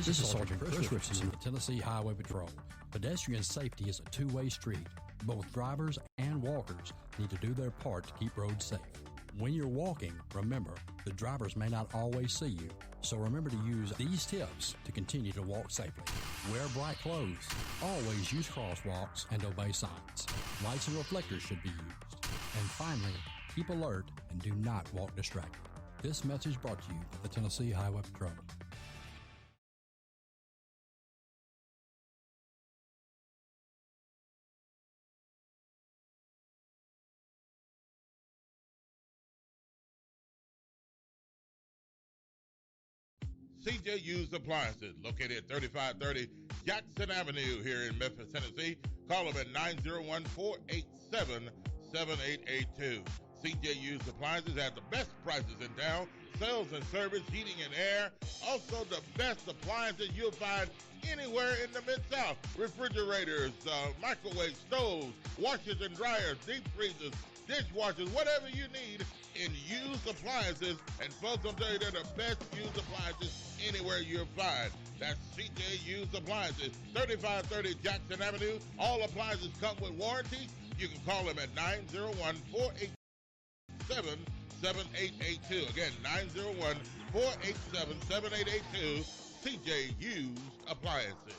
This is Sergeant Chris Richardson of the Tennessee Highway Patrol. Pedestrian safety is a two-way street. Both drivers and walkers need to do their part to keep roads safe. When you're walking, remember, the drivers may not always see you, so remember to use these tips to continue to walk safely. Wear bright clothes. Always use crosswalks and obey signs. Lights and reflectors should be used. And finally, keep alert and do not walk distracted. This message brought to you by the Tennessee Highway Patrol. CJ Used Appliances, located at 3530 Jackson Avenue here in Memphis, Tennessee. Call them at 901-487-7882. CJ Used Appliances have the best prices in town, sales and service, heating and air. Also the best appliances you'll find anywhere in the Mid-South. Refrigerators, microwave stoves, washers and dryers, deep freezers, dishwashers, whatever you need in used appliances. And folks, I'm telling you, they're the best used appliances anywhere you'll find. That's CJ Used Appliances, 3530 Jackson Avenue. All appliances come with warranty. You can call them at 901-487-7882. Again, 901-487-7882. CJ Used Appliances.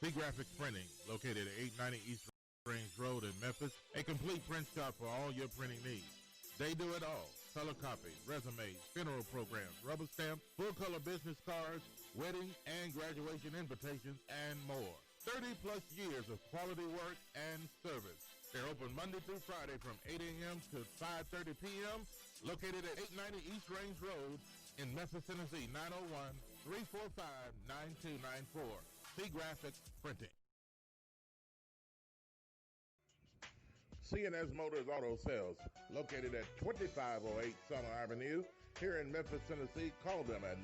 Graphics Printing, located at 890 East Range Road in Memphis, a complete print shop for all your printing needs. They do it all: color copies, resumes, funeral programs, rubber stamps, full-color business cards, wedding and graduation invitations, and more. 30-plus years of quality work and service. They're open Monday through Friday from 8 a.m. to 5:30 p.m., located at 890 East Range Road in Memphis, Tennessee, 901-345-9294. Graphics Printing. C&S Motors Auto Sales, located at 2508 Summer Avenue here in Memphis, Tennessee. Call them at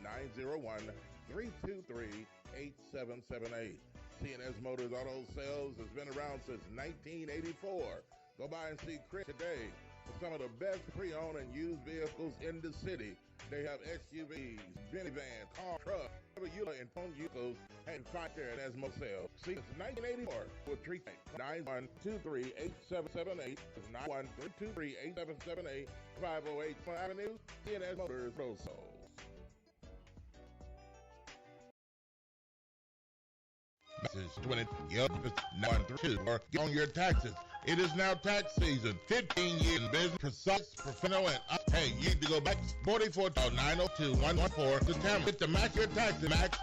901-323-8778. C&S Motors Auto Sales has been around since 1984. Go by and see Chris today for some of the best pre-owned and used vehicles in the city. They have SUVs, minivans, car, trucks, and phone vehicles, and find there at Esmo Sales. See, it's 1984 with treatment. 913-238-7778. 913-238-7778. 508 Avenue, CNS Motors Rosso. Message 20, yup, it's 932, or get on your taxes. It is now tax season. 15 years in business, precise, professional, and hey, you need to go back 44 to 902-114 to Tampa. Get the max your taxes, max.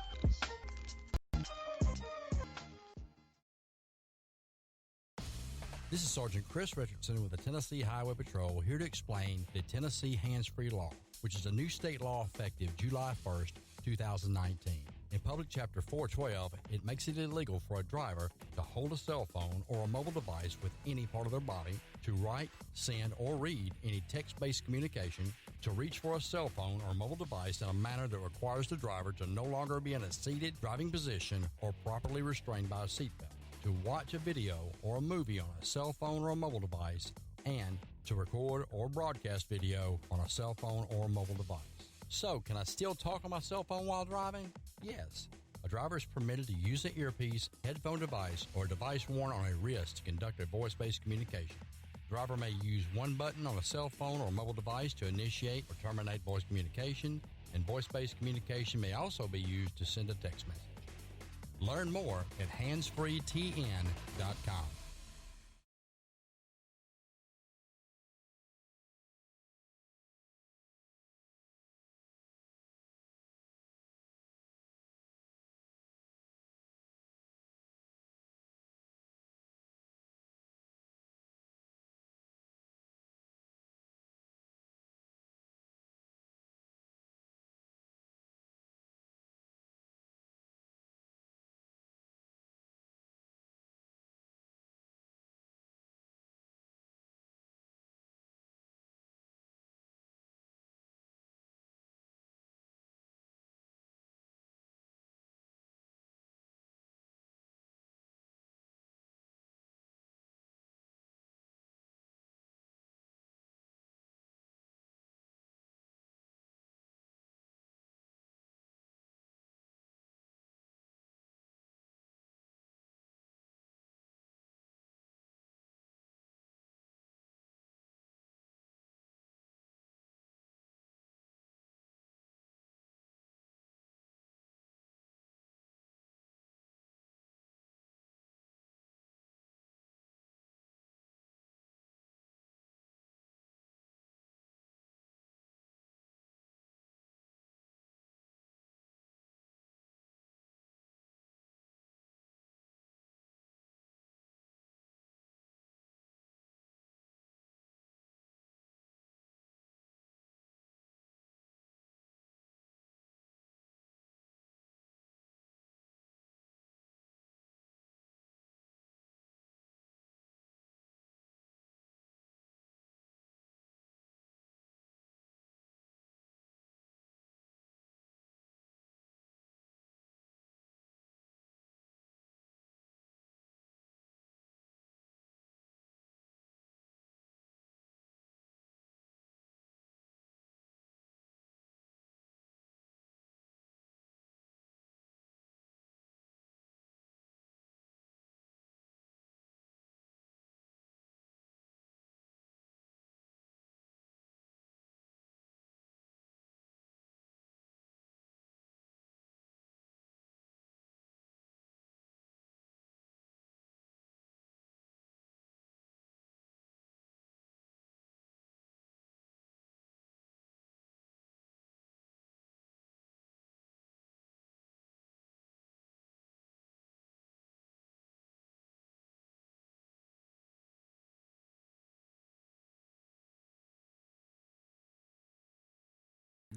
This is Sergeant Chris Richardson with the Tennessee Highway Patrol, here to explain the Tennessee Hands-Free Law, which is a new state law effective July 1st, 2019. In Public Chapter 412, it makes it illegal for a driver to hold a cell phone or a mobile device with any part of their body, to write, send, or read any text-based communication, to reach for a cell phone or mobile device in a manner that requires the driver to no longer be in a seated driving position or properly restrained by a seatbelt, to watch a video or a movie on a cell phone or a mobile device, and to record or broadcast video on a cell phone or mobile device. So, can I still talk on my cell phone while driving? Yes. A driver is permitted to use an earpiece, headphone device, or a device worn on a wrist to conduct a voice-based communication. The driver may use one button on a cell phone or mobile device to initiate or terminate voice communication, and voice-based communication may also be used to send a text message. Learn more at handsfreetn.com.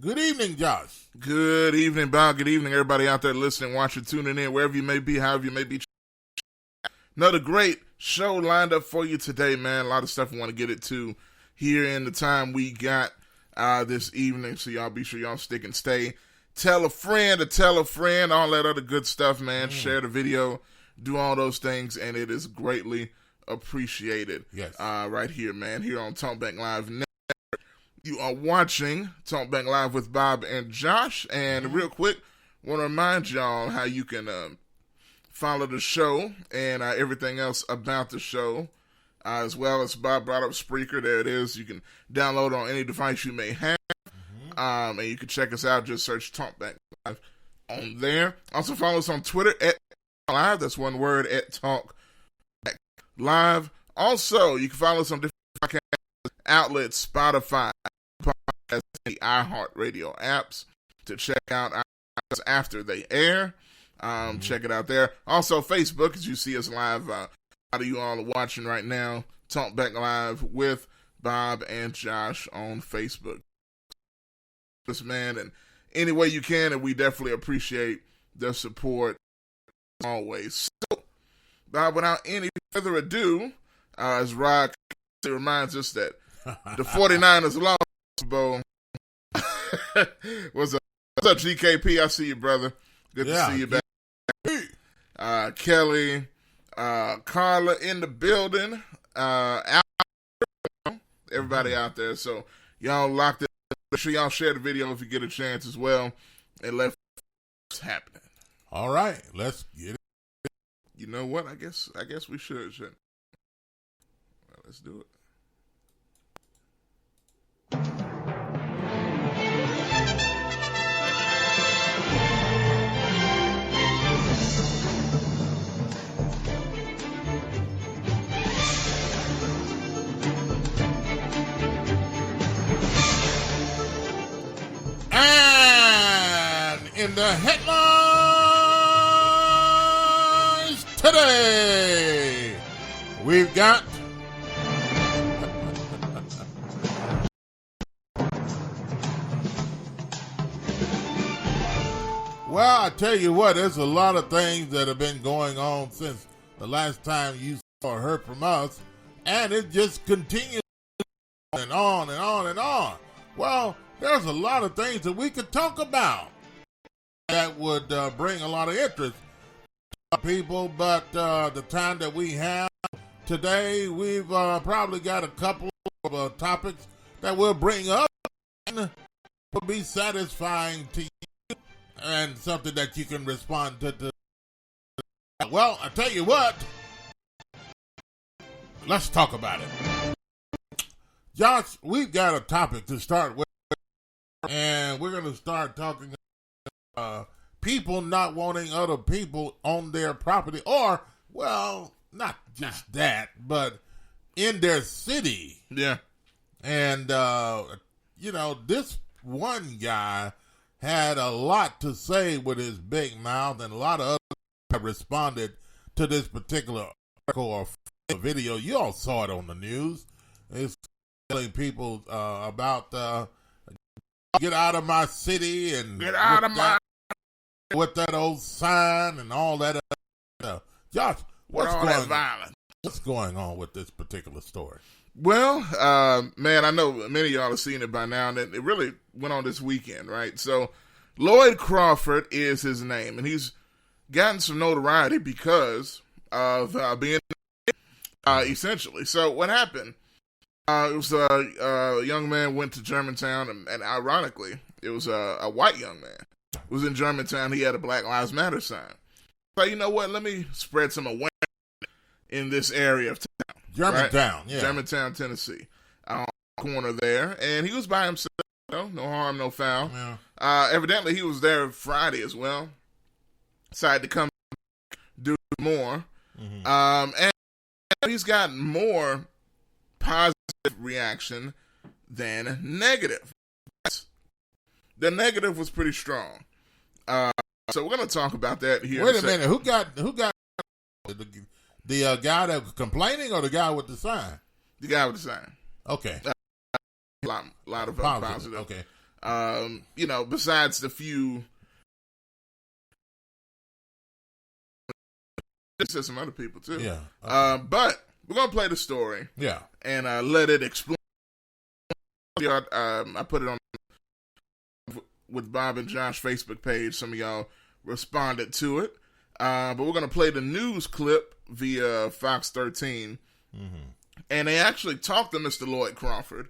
Good evening, Josh. Good evening, Bob. Good evening, everybody out there listening, watching, tuning in, wherever you may be, however you may be. Another great show lined up for you today, man. A lot of stuff we want to get into here in the time we got this evening. So y'all be sure y'all stick and stay. Tell a friend to tell a friend, all that other good stuff, man. Share the video, do all those things, and it is greatly appreciated. Yes. Right here, man, here on TalkBack Live. You are watching TalkBack Live with Bob and Josh. And real quick, want to remind y'all how you can follow the show and everything else about the show. As well as Bob brought up Spreaker. There it is. You can download on any device you may have. And you can check us out. Just search TalkBack Live on there. Also follow us on Twitter at Live. That's one word, at TalkBack Live. Also, you can follow us on different podcast outlets, Spotify, podcast, and the iHeartRadio apps to check out our after they air. Check it out there. Also, Facebook, as you see us live. A lot of you all are watching right now. TalkBack Live with Bob and Josh on Facebook. This man, and any way you can, and we definitely appreciate the support always. So, Bob, without any further ado, as Rod reminds us that the 49ers lost the Super Bowl. What's up, GKP? I see you, brother. Good to see you back. Kelly, Carla in the building. Everybody out there. So, y'all locked it. Make sure y'all share the video if you get a chance as well, and let what's happening. All right, let's get it. You know what? I guess we should. Well, let's do it. And in the headlines today, we've got well, I tell you what, there's a lot of things that have been going on since the last time you saw or heard from us, and it just continues and on and on and on. Well, there's a lot of things that we could talk about that would bring a lot of interest to people, but the time that we have today, we've probably got a couple of topics that we'll bring up and will be satisfying to you and something that you can respond to. Well, I tell you what, let's talk about it. Josh, we've got a topic to start with. And we're going to start talking about people not wanting other people on their property, or, well, not just that, but in their city. Yeah. And, this one guy had a lot to say with his big mouth, and a lot of others have responded to this particular article or video. You all saw it on the news. It's telling people about get out of my city and get out of my with that old sign and all that stuff. Josh, what's going on with this particular story? Well, man, I know many of y'all have seen it by now, and it really went on this weekend, right? So, Lloyd Crawford is his name, and he's gotten some notoriety because of being essentially. So, what happened? It was a young man went to Germantown, and ironically, it was a white young man. It was in Germantown. He had a Black Lives Matter sign. So, you know what? Let me spread some awareness in this area of town. Germantown, right? Yeah. Germantown, Tennessee. Corner there. And he was by himself. No harm, no foul. Yeah. Evidently, he was there Friday as well. Decided to come do more. Mm-hmm. And he's gotten more positive reaction than negative. The negative was pretty strong. So we're going to talk about that here. Wait a minute. Who got the guy that was complaining or the guy with the sign? The guy with the sign. Okay. A lot of positive. Okay. Besides the few, there's some other people too. Yeah. Okay. But we're gonna play the story. Yeah. And let it explain. I put it on with Bob and Josh Facebook page. Some of y'all responded to it. But we're going to play the news clip via Fox 13. Mm-hmm. And they actually talked to Mr. Lloyd Crawford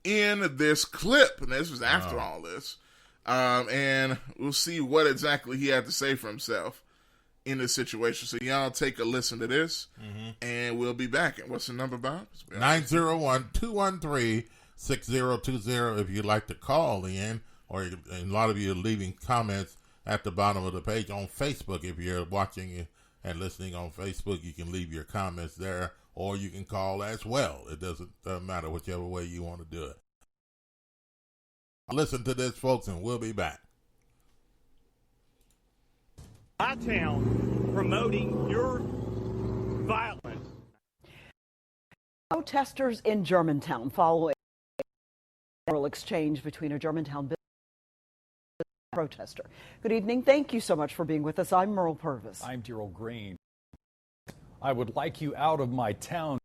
in this clip. And this was after all this. And we'll see what exactly he had to say for himself in this situation. So y'all take a listen to this, and we'll be back. And what's the number, Bob? 901-213-6020 if you'd like to call in, or a lot of you are leaving comments at the bottom of the page on Facebook. If you're watching and listening on Facebook, you can leave your comments there, or you can call as well. It doesn't matter whichever way you want to do it. Listen to this, folks, and we'll be back. My town promoting your violence. Protesters in Germantown following a exchange between a Germantown business and a protester. Good evening. Thank you so much for being with us. I'm Merle Purvis. I'm Daryl Green. I would like you out of my town.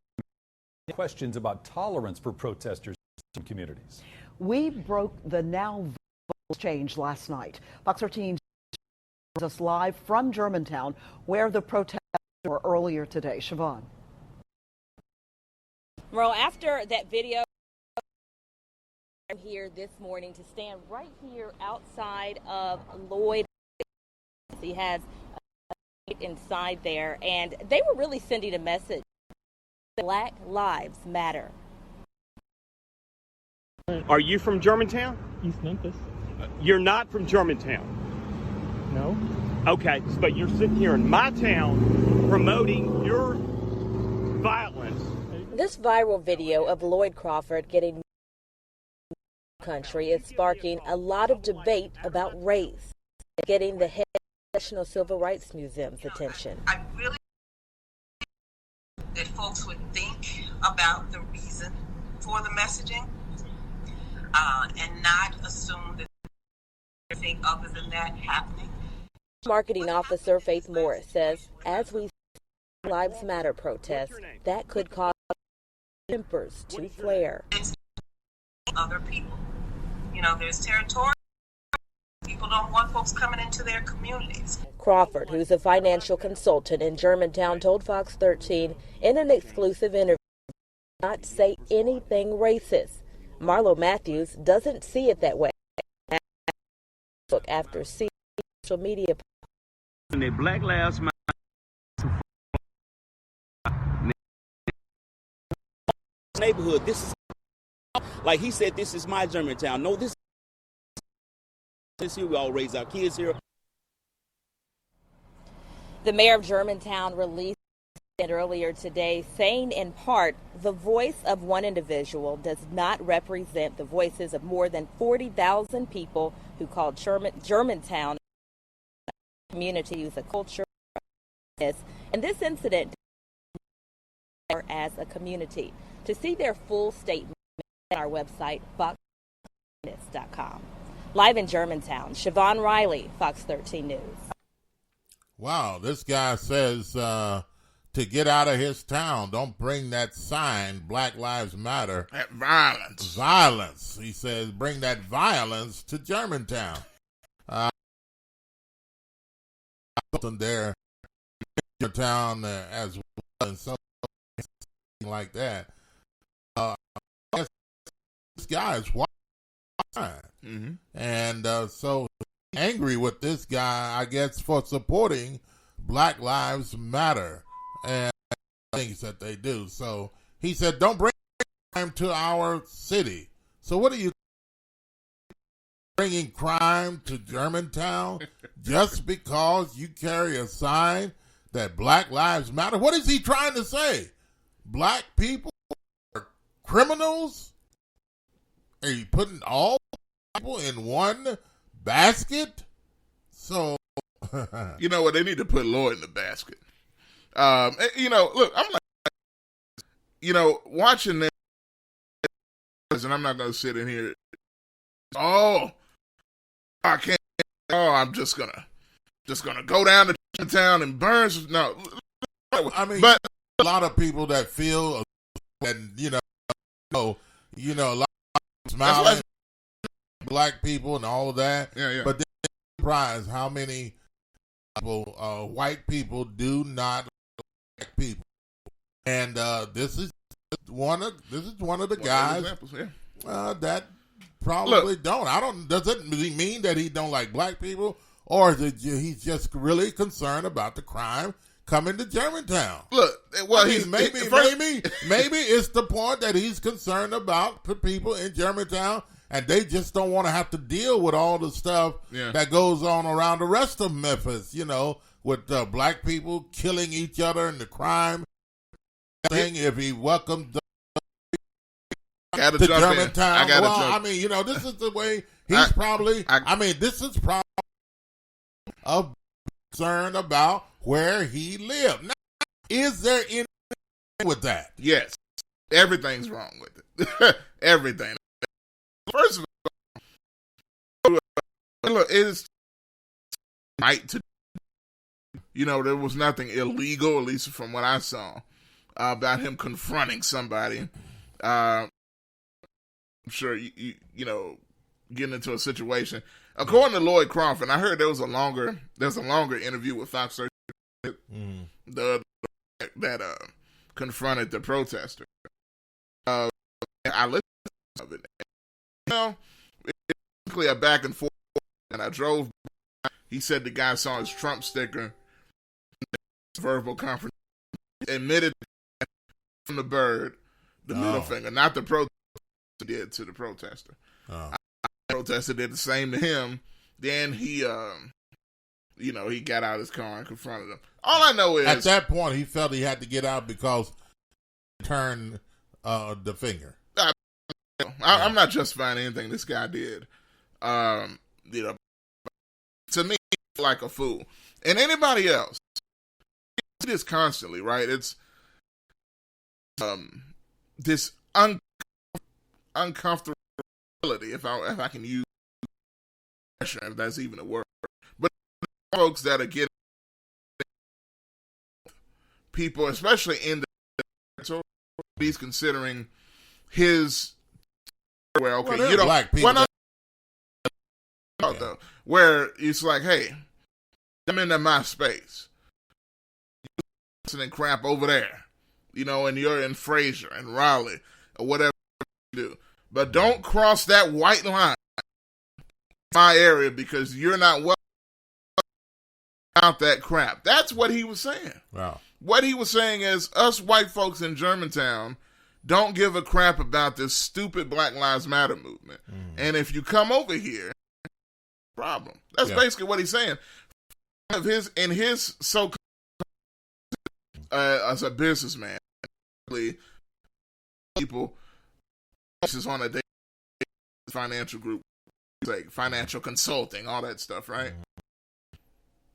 Questions about tolerance for protesters in communities. We broke the now exchange last night. Fox 13 us live from Germantown, where the protesters were earlier today. Siobhan. Merle, after that video, I'm here this morning to stand right here outside of Lloyd. He has a gate inside there, and they were really sending a message. Black Lives Matter. Are you from Germantown? East Memphis. You're not from Germantown. No. Okay, but you're sitting here in my town promoting your violence. This viral video of Lloyd Crawford getting country is sparking a lot of debate about race, getting the head of the National Civil Rights Museum's attention. I really that folks would think about the reason for the messaging and not assume that anything other than that happening. Marketing officer Faith Morris says, as we see Lives Matter protests, that could cause tempers to flare. It's other people. There's territory. People don't want folks coming into their communities. Crawford, who's a financial consultant in Germantown, told Fox 13 in an exclusive interview not say anything racist. Marlo Matthews doesn't see it that way. After seeing social media. The Black Lives Matter neighborhood. This is like he said. This is my Germantown. No, this here. We all raise our kids here. The mayor of Germantown released it earlier today, saying in part, the voice of one individual does not represent the voices of more than 40,000 people who call Germantown a community whose a culture is. And this incident as a community. To see their full statement on our website, fox.com. Live in Germantown, Siobhan Riley, Fox 13 News. Wow, this guy says to get out of his town, don't bring that sign, Black Lives Matter. That violence. Violence. He says, bring that violence to Germantown. Something there in your town as well, and something like that. This guy is white. Mm-hmm. And so angry with this guy, I guess, for supporting Black Lives Matter and things that they do. So he said, don't bring crime to our city. So what are you bringing crime to Germantown just because you carry a sign that Black Lives Matter? What is he trying to say? Black people are criminals? Are you putting all people in one basket? So, you know what? They need to put Lloyd in the basket. Look, I'm like, watching this, and I'm not going to sit in here oh, I can't. Oh, I'm just gonna go down to town and burn. No, I mean, but a lot of people that feel, and a lot of smiling, black people and all of that. Yeah. But they're surprised how many people, white people do not like black people, and this is one of the guys that probably don't. Does it mean that he don't like black people, or is it he's just really concerned about the crime coming to Germantown? Look, well, maybe it's the point that he's concerned about the people in Germantown, and they just don't want to have to deal with all the stuff that goes on around the rest of Memphis. With black people killing each other and the crime thing. If he welcomes to Germantown, this is the way he's probably. This is probably of concern about where he lived. Now, is there anything with that? Yes, everything's wrong with it. Everything. First of all, look, it is right to. There was nothing illegal, at least from what I saw, about him confronting somebody. I'm sure you getting into a situation. According to Lloyd Crawford, I heard there was a longer interview with Fox 13 that confronted the protester. I listened to it. It's basically a back and forth. And I drove. He said the guy saw his Trump sticker. Verbal confrontation. Admitted from the bird, the middle finger, not the protester did to the protester. The protester did the same to him. Then he, he got out of his car and confronted him. All I know is at that point he felt he had to get out because he turned the finger. I'm not justifying anything this guy did. To me, like a fool. And anybody else, this constantly, right? It's this uncomfortability, if I can use pressure, if that's even a word. But folks that are getting people, especially in the he's considering his you don't black people. Where it's like, hey, I'm into my space. And crap over there, and you're in Fraser and Raleigh or whatever you do. But don't cross that white line in my area because you're not well about that crap. That's what he was saying. Wow. What he was saying is us white folks in Germantown don't give a crap about this stupid Black Lives Matter movement. And if you come over here, problem. That's basically what he's saying. In his so as a businessman, people this is on a day financial group, like financial consulting, all that stuff, right?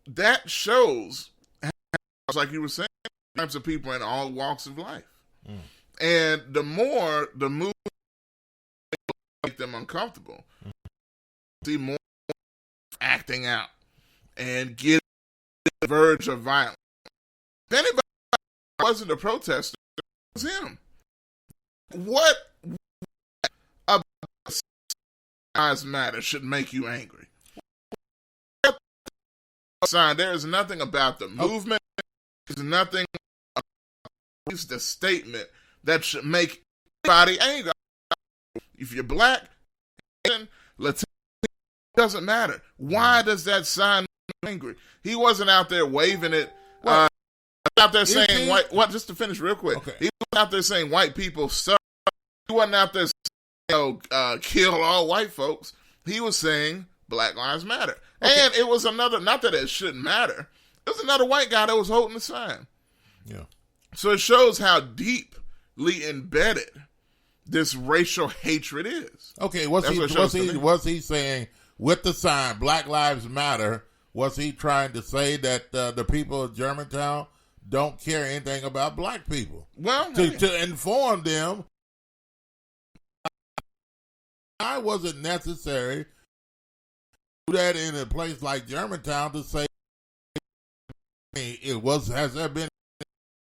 That shows, like you were saying, types of people in all walks of life, and the more the move make them uncomfortable, see more acting out and getting to the verge of violence. If anybody wasn't a protester, it was him. What about Lives Matter should make you angry? There is nothing about the movement. There's nothing about the statement that should make anybody angry. If you're black, Latino, it doesn't matter. Why does that sign make you angry? He wasn't out there waving it. Out there saying white. What? Just to finish real quick, he wasn't out there saying white people suck. He wasn't out there saying, kill all white folks. He was saying Black Lives Matter, and it was another. Not that it shouldn't matter. It was another white guy that was holding the sign. Yeah. So it shows how deeply embedded this racial hatred is. Okay, was he saying with the sign Black Lives Matter? Was he trying to say that the people of Germantown don't care anything about black people? Well, to inform them Why was it necessary to do that in a place like Germantown to say has there been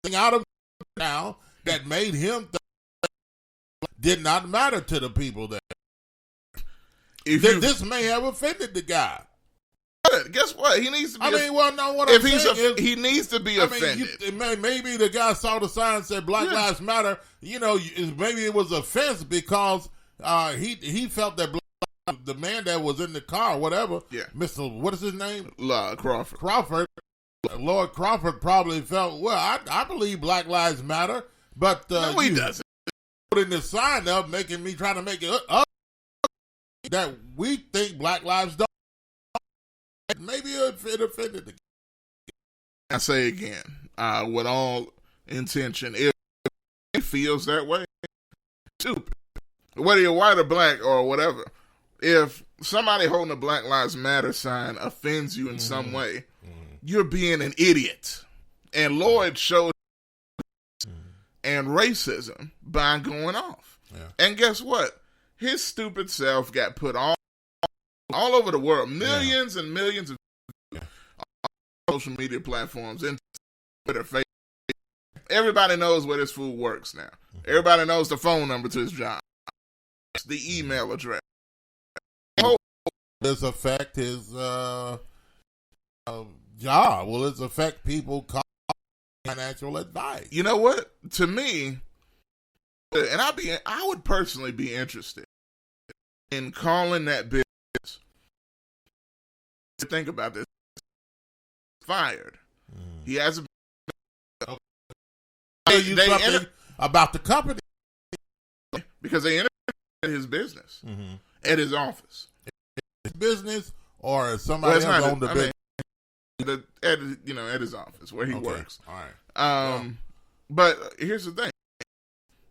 anything out of town that made him did not matter to the people there? This may have offended the guy. Guess what? He needs to be. What I'm saying is, he needs to be offended. Maybe the guy saw the sign and said Black Lives Matter. Maybe it was offense because he felt that the man that was in the car, whatever, Mr. What is his name? Crawford. Lord Crawford probably felt, well, I believe Black Lives Matter, but no, he doesn't. Putting the sign up, trying to make it up that we think Black Lives don't. Maybe it offended the guy. I say again, with all intention, if he feels that way, stupid. Whether you're white or black or whatever, if somebody holding a Black Lives Matter sign offends you in some way, you're being an idiot. And Lloyd showed and racism by going off. Yeah. And guess what? His stupid self got put all over the world. Millions and millions of social media platforms, and Twitter, Facebook. Everybody knows where this fool works now. Everybody knows the phone number to his job, the email address. Does this affect his job? Will it affect people calling financial advice? You know what? To me, and I would personally be interested in calling that business. Think about this. Fired. He hasn't. Something about the company because they entered his business at his office. His business or somebody else owned the business. At his office where he works. All right. But here's the thing.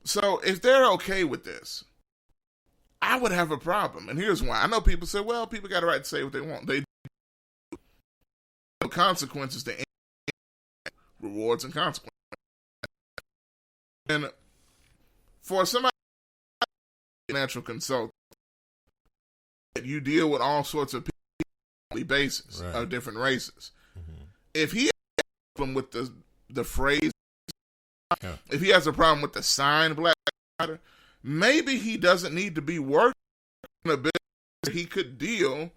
So if they're okay with this, I would have a problem. And here's why. I know people say, well, people got a right to say what they want. They do. Consequences to rewards and consequences. And for somebody financial consultant, you deal with all sorts of people on a daily basis of different races. If he has a problem with the phrase, if he has a problem with the sign Black Lives Matter, maybe he doesn't need to be working in a business where he could deal with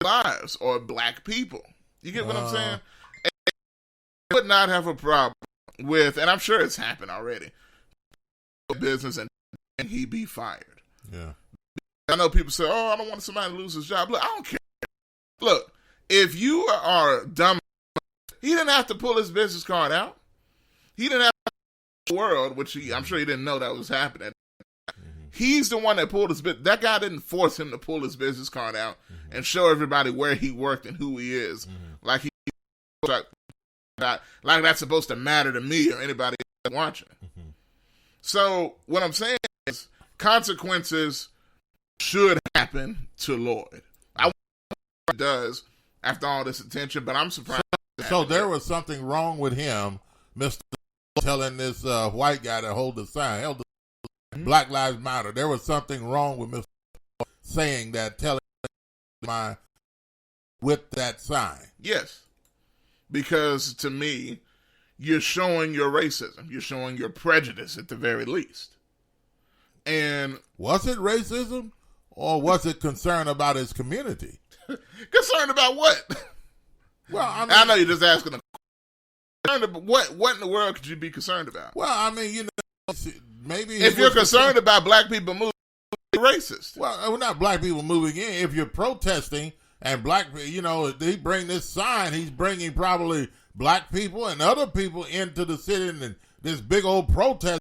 lives or black people. You get what I'm saying? And he would not have a problem with, and I'm sure it's happened already, business and he be fired. Yeah. I know people say, I don't want somebody to lose his job. Look, I don't care. Look, if you are dumb, he didn't have to pull his business card out. He didn't have to the world, which I'm sure he didn't know that was happening. He's the one that pulled his business. That guy didn't force him to pull his business card out and show everybody where he worked and who he is. Like that's supposed to matter to me or anybody watching. So what I'm saying is consequences should happen to Lloyd. I wonder what it does after all this attention, but I'm surprised. So there was something wrong with him, Mr. telling this white guy to hold the sign, Black Lives Matter. There was something wrong with Mr. saying that, telling with that sign. Yes. Because to me, you're showing your racism. You're showing your prejudice at the very least. And was it racism or was it concern about his community? Concerned about what? Well, I know you're just asking a question. What in the world could you be concerned about? Well, maybe if you're concerned about black people moving, you're racist. Well, not black people moving in. If you're protesting and black, they bring this sign, he's bringing probably black people and other people into the city, and this big old protest.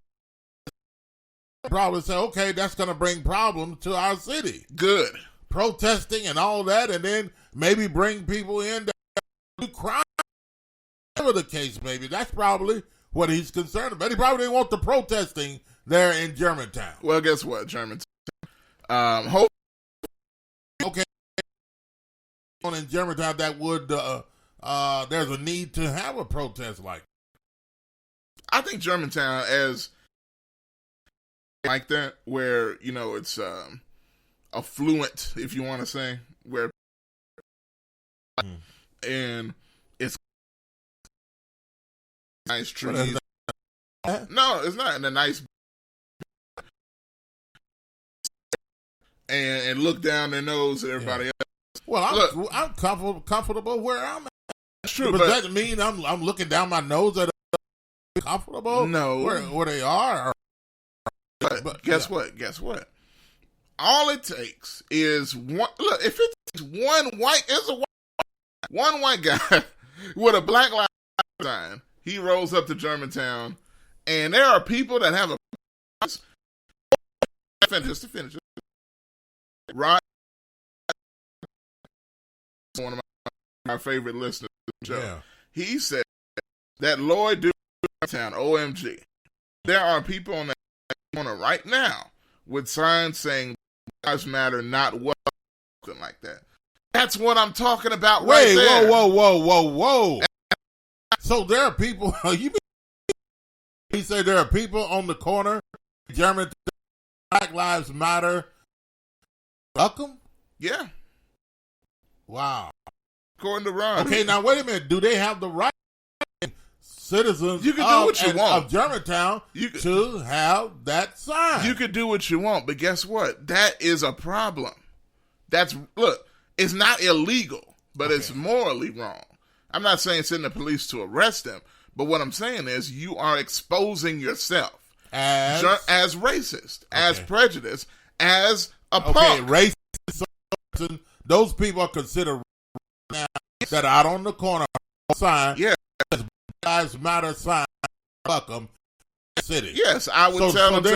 Probably say, okay, that's going to bring problems to our city. Good. Protesting and all that, and then maybe bring people in that do crime. Whatever the case may be, that's probably what he's concerned about. He probably didn't want the protesting there in Germantown. Well, guess what, Germantown? Okay. In Germantown, that would there's a need to have a protest like. I think Germantown as like that, where it's affluent, if you want to say, where and it's nice trees. No, it's not in a nice and look down their nose at everybody else. Well, I'm comfortable where I'm at. That's true, but does that mean I'm looking down my nose at comfortable? No, where they are. But guess what? Guess what? All it takes is one. Look, if it's one white guy with a Black Lives Matter sign, he rolls up to Germantown, and there are people that have a just to finish. Right, one of my favorite listeners to the show. Yeah. He said that Lloyd do Town, OMG. There are people on that corner right now with signs saying Lives Matter, not what, something like that. That's what I'm talking about. Right there. Whoa. So there are people. He said there are people on the corner. German Black Lives Matter. Welcome? Yeah. Wow. According to Ron. Okay, now wait a minute. Do they have the right citizens you can do what you want. of Germantown to have that sign? You can do what you want, but guess what? That is a problem. Look, it's not illegal, but it's morally wrong. I'm not saying send the police to arrest them, but what I'm saying is you are exposing yourself as racist, as prejudiced, as a punk. Racist. Those people are considered now that are out on the corner sign. Yeah. Lives Matter sign. Welcome, city. Yes, I would tell them.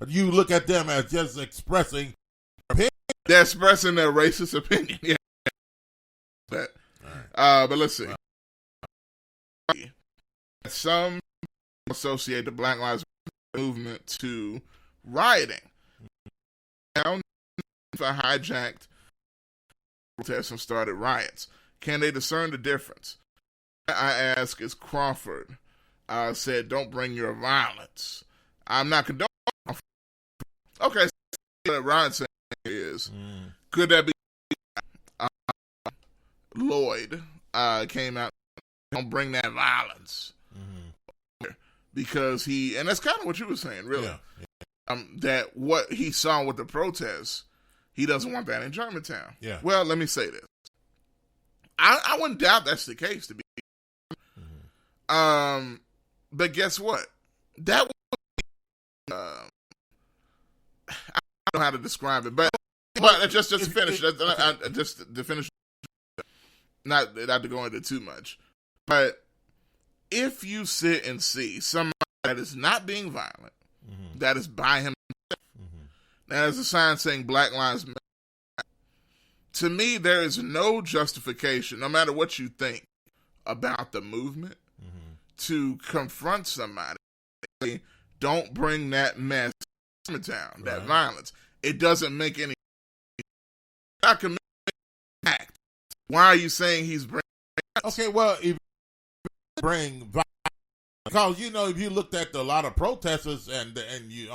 You look at them as just expressing opinion. They're expressing their racist opinion. Yeah. But let's see. Some associate the Black Lives Matter movement to rioting. Now, if I hijacked protests and started riots, can they discern the difference? I ask is Crawford said, "Don't bring your violence." I'm not condoning. Okay, so what Ryan saying is, could that be Lloyd came out? Don't bring that violence because and that's kind of what you were saying, really. Yeah. That what he saw with the protests, he doesn't want that in Germantown. Yeah. Well, let me say this. I wouldn't doubt that's the case to be. But guess what? That was, I don't know how to describe it, but just to finish, just to finish, not to go into too much, but if you sit and see somebody that is not being violent, that is by himself, that is a sign saying Black Lives Matter, to me there is no justification, no matter what you think about the movement, to confront somebody. Don't bring that mess to town, that violence. It doesn't make any act. Why are you saying he's bringing violence? Okay, well, if you bring violence, because if you looked at a lot of protesters and you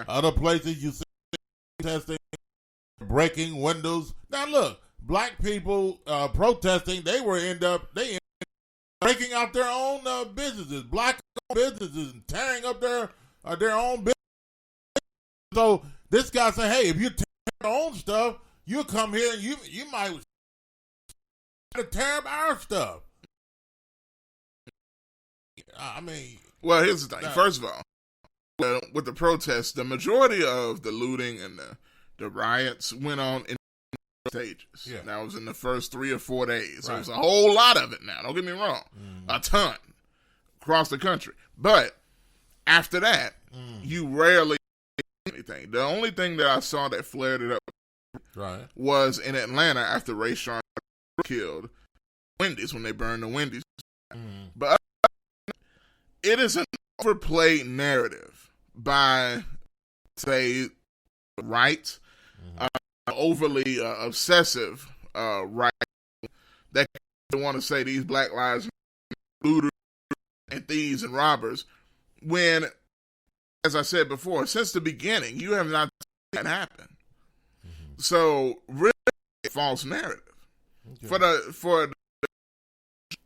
other places you see protesting, breaking windows. Now look, black people protesting, they end up breaking out their own businesses, black businesses, and tearing up their own business. So this guy said, "Hey, if you tear your own stuff, you'll come here and you might tear up our stuff." I mean, well, here's the thing. First of all, with the protests, the majority of the looting and the riots went on in stages. Yeah. That was in the first 3 or 4 days. So it was a whole lot of it now. Don't get me wrong. A ton across the country. But after that, you rarely see anything. The only thing that I saw that flared it up was in Atlanta after Ray Sean killed Wendy's, when they burned the Wendy's. But it is an overplayed narrative by, say, right, overly obsessive right, that want to say these Black Lives Matter looters and thieves and robbers, when, as I said before, since the beginning, you have not that happen. So really, false narrative for the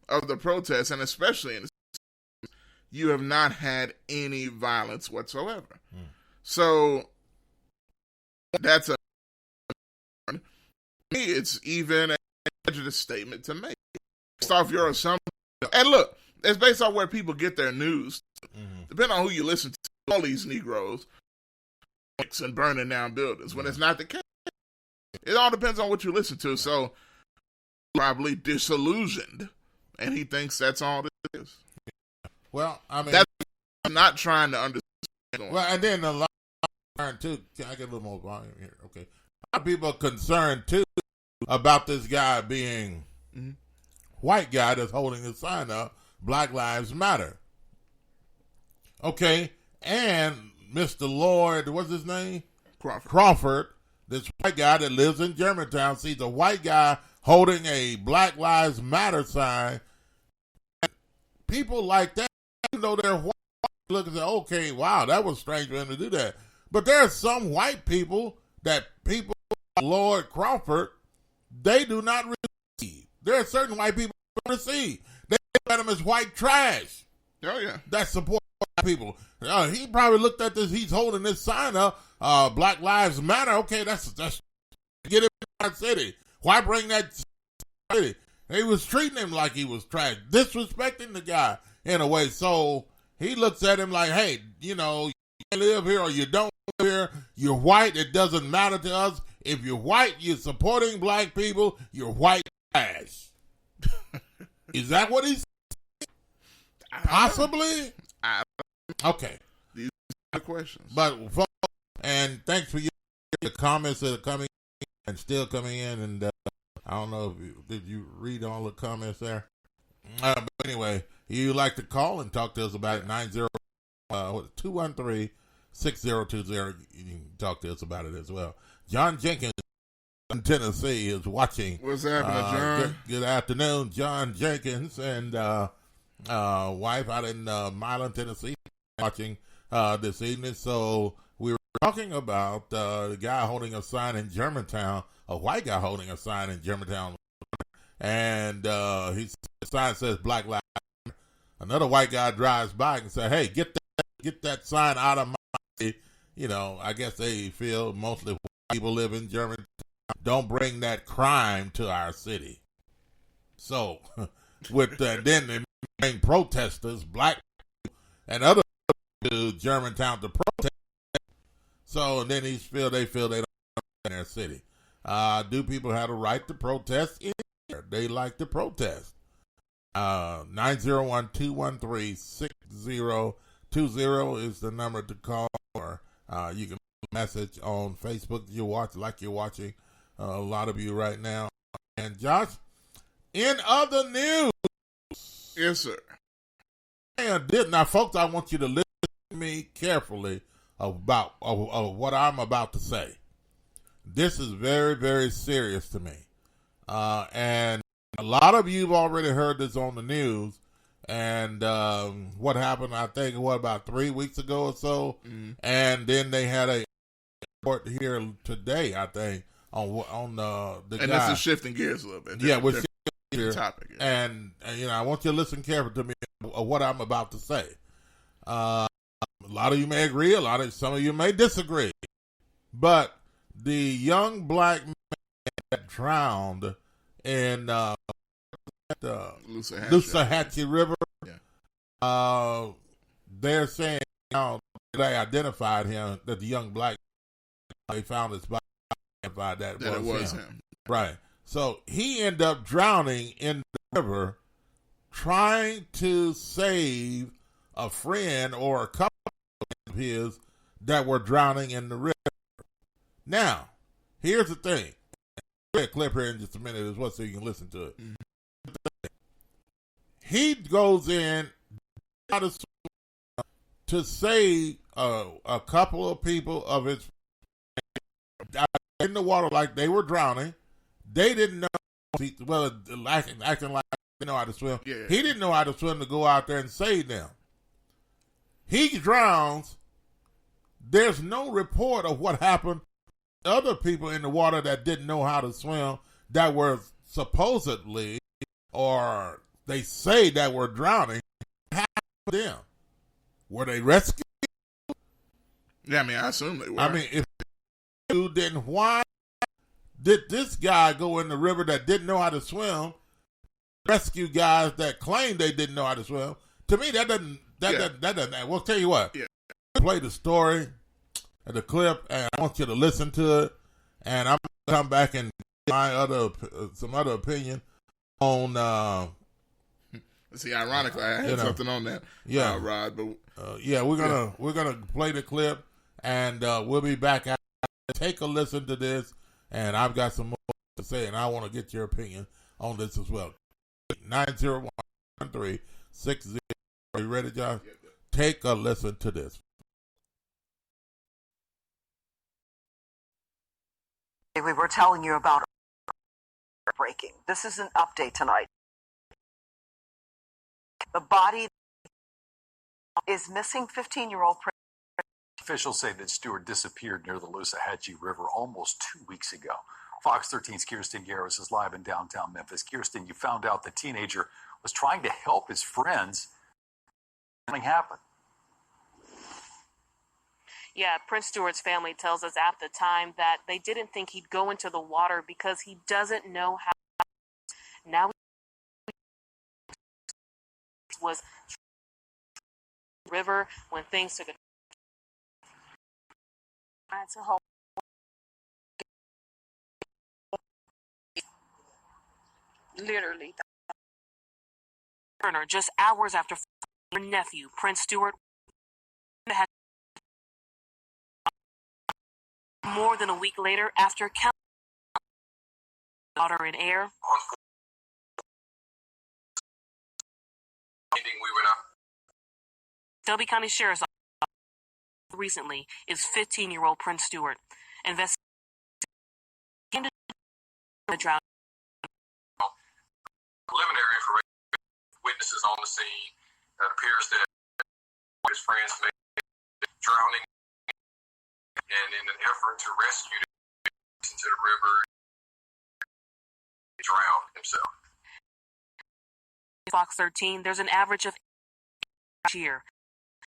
of the protests, and especially in the, you have not had any violence whatsoever. So that's a it's even a prejudice statement to make. Based off your assumption, and look, it's based off where people get their news. Depending on who you listen to, all these Negroes and burning down buildings when it's not the case. It all depends on what you listen to. So probably disillusioned, and he thinks that's all it is. Well, I mean, that's I'm not trying to understand. Well, and then a lot of concerned too. Can I get a little more volume here? Okay, a lot of people are concerned too about this guy being white guy that's holding his sign up, Black Lives Matter. Okay, and Mr. Lloyd, what's his name? Crawford, this white guy that lives in Germantown, sees a white guy holding a Black Lives Matter sign. People like that, even though they're white, look and say, okay, wow, that was strange for him to do that. But there are some white people that people like Lloyd Crawford, they do not receive. There are certain white people who don't receive. They look at him as white trash. Oh, yeah. That support people. He probably looked at this, he's holding this sign up, Black Lives Matter. Okay, that's get it in our city. Why bring that city? He was treating him like he was trash, disrespecting the guy in a way. So he looks at him like, hey, you know, you live here or you don't live here. You're white. It doesn't matter to us. If you're white, you're supporting black people. You're white trash. Is that what he's saying? Possibly? Okay. These are the questions. But, and thanks for your comments that are coming and still coming in. And I don't know if did you read all the comments there? But anyway, you like to call and talk to us about it, 213-6020. You can talk to us about it as well. John Jenkins in Tennessee is watching. What's happening, John? Good afternoon, John Jenkins and wife out in Milan, Tennessee, watching this evening. So we were talking about the guy holding a sign in Germantown, a white guy holding a sign in Germantown, and the sign says Black Lives Matter. Another white guy drives by and says, hey, get that sign out of my city. You know, I guess they feel mostly white people live in Germantown. Don't bring that crime to our city. So with then they bring protesters, black people, and other to Germantown to protest. So and then they feel they don't in their city. Do people have a right to protest in here? They like to protest. 901-213-6020 is the number to call, or you can message on Facebook. You're watching a lot of you right now. And Josh, in other news, yes, sir. Now, folks, I want you to listen to me carefully about what I'm about to say. This is very, very serious to me. And a lot of you've already heard this on the news. And what happened, I think, about 3 weeks ago or so? And then they had a report here today, I think, on the and guy. this is shifting gears a little bit. Yeah, we're shifting gears. Topic. And, you know, I want you to listen carefully to me of what I'm about to say. A lot of you may agree, some of you may disagree. But the young black man that drowned in Lusahachie River, they're saying now they identified him, that the young black, they found his body, identified that it was him. Right. So he ended up drowning in the river trying to save a friend or a couple of his that were drowning in the river. Now, here's the thing. I'll play a clip here in just a minute as well so you can listen to it. He goes in to save a couple of people of his in the water like they were drowning. They didn't know, acting like they know how to swim. Yeah. He didn't know how to swim to go out there and save them. He drowns. There's no report of what happened other people in the water that didn't know how to swim that were supposedly, or they say that were drowning. What happened to them? Were they rescued? Yeah, I mean, I assume they were. I mean, if you didn't, why did this guy go in the river that didn't know how to swim, rescue guys that claimed they didn't know how to swim? To me, that doesn't. Well, tell you what. Yeah. Play the story, the clip, and I want you to listen to it, and I'm gonna come back and get my some other opinion on. See, ironically, I had something on that. Yeah, Rod, but we're gonna play the clip, and we'll be back. Take a listen to this, and I've got some more to say, and I want to get your opinion on this as well. 901-360. Are you ready, John? Take a listen to this. We were telling you about breaking. This is an update tonight. The body is missing 15-year-old. Officials say that Stewart disappeared near the Loosahachie River almost 2 weeks ago. Fox 13's Kirsten Garris is live in downtown Memphis. Kirsten, you found out the teenager was trying to help his friends. Something happened. Yeah, Prince Stewart's family tells us at the time that they didn't think he'd go into the water because he doesn't know how. Now he was river when things took a literally. Just hours after her nephew, Prince Stewart, had more than a week later after counting water and air. Shelby County Sheriff's Office recently is 15-year-old Prince Stewart. Investigating the drowning. Preliminary information, witnesses on the scene, that appears that his friends may be drowning, and in an effort to rescue him into the river, he drowned himself. Fox 13, there's an average of each year.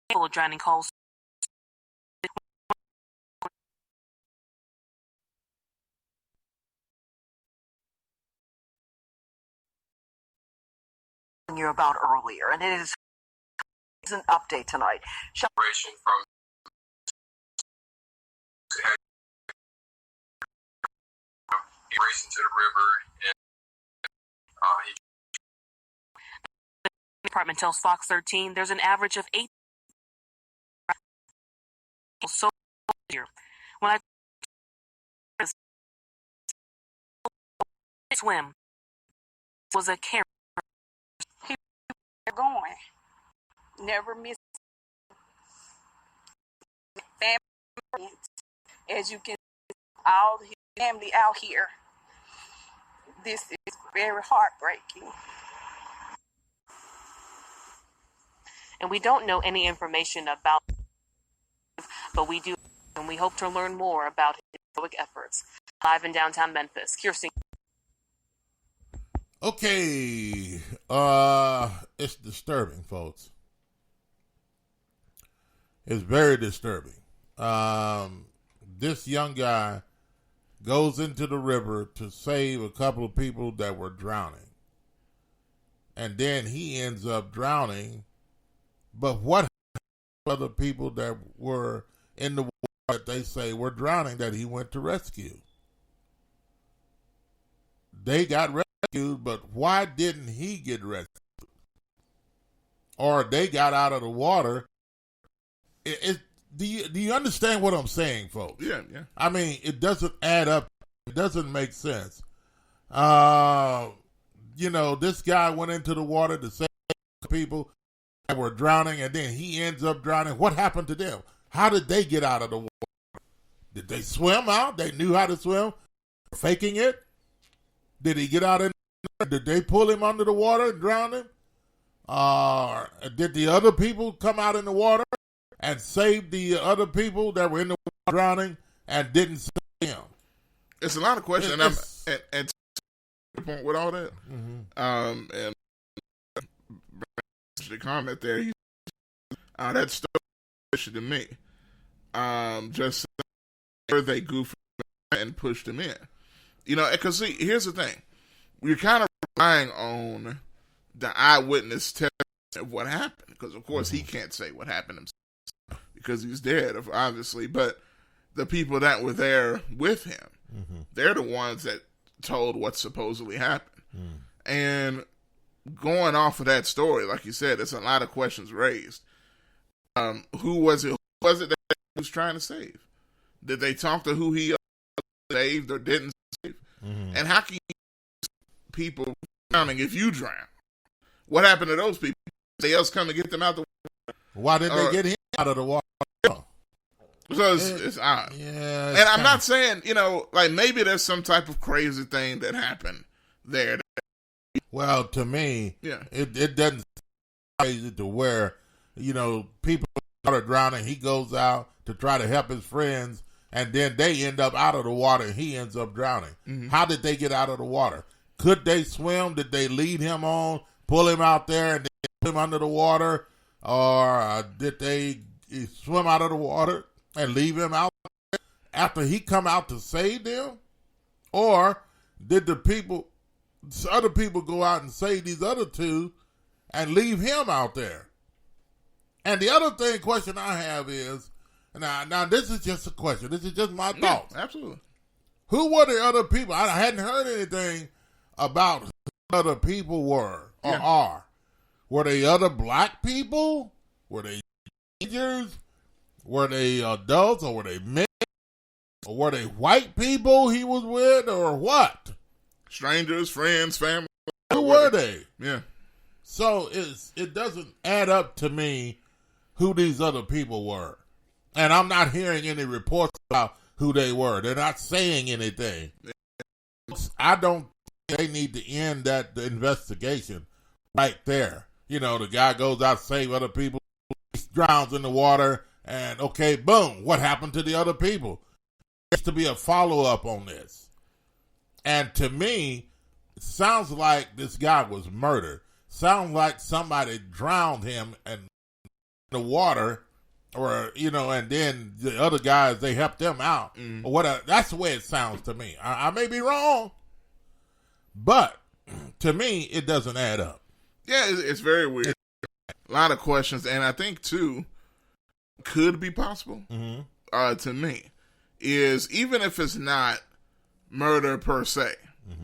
People of drowning calls. You about earlier, and it is an update tonight. From he raced into the river, and the department tells Fox 13 there's an average of 8 so here. When I swim was a care. Going, never miss family. As you can see, all his family out here. This is very heartbreaking. And we don't know any information about, but we do, and we hope to learn more about his heroic efforts. Live in downtown Memphis, Kirsten. Okay, it's disturbing, folks. It's very disturbing. This young guy goes into the river to save a couple of people that were drowning. And then he ends up drowning. But what other people that were in the water that they say were drowning that he went to rescue? They got rescued, but why didn't he get rescued? Or they got out of the water. Do you understand what I'm saying, folks? Yeah. I mean, it doesn't add up. It doesn't make sense. This guy went into the water to save people that were drowning, and then he ends up drowning. What happened to them? How did they get out of the water? Did they swim out? They knew how to swim? Faking it? Did he get out in there? Did they pull him under the water and drown him? Did the other people come out in the water and save the other people that were in the water drowning and didn't save him? It's a lot of questions, and to the point with all that, and the comment there, that story to me, just where they goofed and pushed him in, because see, here's the thing, we're kind of relying on the eyewitness testimony of what happened, because of course he can't say what happened himself because he's dead, obviously, but the people that were there with him, they're the ones that told what supposedly happened. And going off of that story, like you said, there's a lot of questions raised. Who was it? Who was it that he was trying to save? Did they talk to who he saved or didn't save? And how can you people drowning if you drown? What happened to those people? They else come to get them out the water? Why did they get him out of the water? Because it's odd. Yeah, and I'm not saying, like maybe there's some type of crazy thing that happened there. Well, to me, it doesn't crazy to where, people are drowning. He goes out to try to help his friends, and then they end up out of the water, and he ends up drowning. How did they get out of the water? Could they swim? Did they lead him on, pull him out there, and then put him under the water? Or did they swim out of the water and leave him out there after he come out to save them? Or did other people go out and save these other two and leave him out there? And the other question I have is, now this is just a question. This is just my thoughts. Absolutely. Who were the other people? I hadn't heard anything about who the other people were or are. Were they other black people? Were they teenagers? Were they adults, or were they men? Or were they white people he was with, or what? Strangers, friends, family. Who were they? Yeah. So it doesn't add up to me who these other people were. And I'm not hearing any reports about who they were. They're not saying anything. I don't think they need to end the investigation right there. The guy goes out to save other people, he drowns in the water, and okay, boom, what happened to the other people? There has to be a follow-up on this. And to me, it sounds like this guy was murdered. Sounds like somebody drowned him in the water, or, and then the other guys, they helped them out. Or whatever. That's the way it sounds to me. I may be wrong, but to me, it doesn't add up. Yeah, it's very weird. A lot of questions, and I think, too, could be possible, to me, is even if it's not murder per se,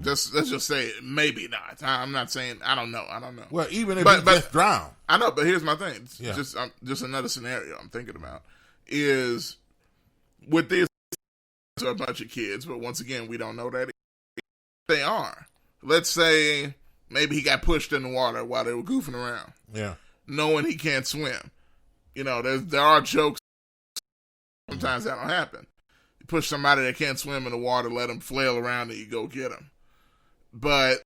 let's just say maybe not. I'm not saying, I don't know. Well, even if he just drowned. I know, but here's my thing. Just another scenario I'm thinking about is with this a bunch of kids, but once again, we don't know that they are. Let's say maybe he got pushed in the water while they were goofing around. Yeah. Knowing he can't swim. There are jokes. Sometimes that don't happen. You push somebody that can't swim in the water, let them flail around, and you go get them. But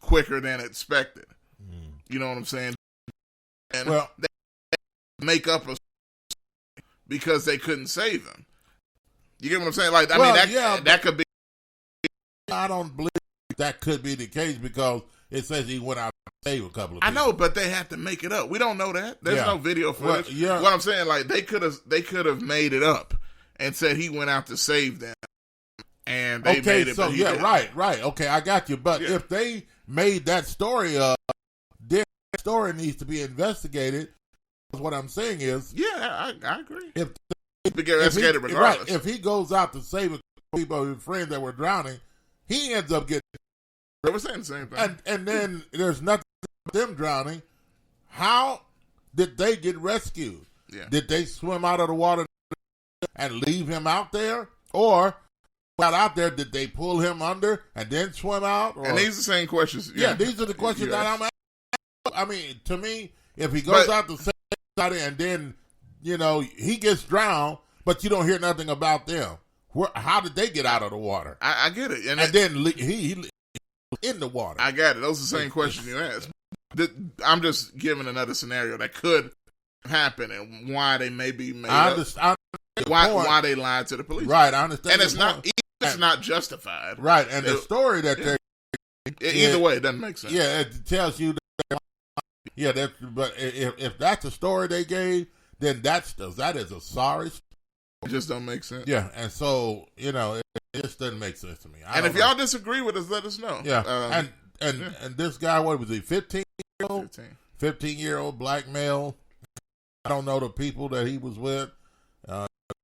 quicker than expected. You know what I'm saying? And they make up because they couldn't save them. You get what I'm saying? Like, that could be. I don't believe that could be the case because it says he went out to save a couple of people. I know, but they have to make it up. We don't know that. There's no video footage. What I'm saying, like, they could have made it up and said he went out to save them, and they made it. So right. Okay, I got you. But if they made that story up, their story needs to be investigated. What I'm saying is, I agree. If regardless. If he goes out to save a couple of people, his friends that were drowning, he ends up getting. They were saying the same thing. And then there's nothing about them drowning. How did they get rescued? Yeah. Did they swim out of the water and leave him out there? Or got out there, did they pull him under and then swim out? Or? And these are the same questions. Yeah, these are the questions that I'm asking. I mean, to me, if he goes out to save somebody and then, he gets drowned, but you don't hear nothing about them. How did they get out of the water? I get it. And then he in the water. I got it. Those are the same questions you asked. I'm just giving another scenario that could happened and why they may be made I up. understand Why they lied to the police. Right, I understand. And it's not justified. Right, and the story that either way, it doesn't make sense. Yeah, it tells you that, but if that's the story they gave, then that is a sorry story. It just don't make sense. Yeah, and so, it just doesn't make sense to me. And if y'all disagree with us, let us know. Yeah, and this guy, what was he, 15-year-old? 15-year-old black male. I don't know the people that he was with.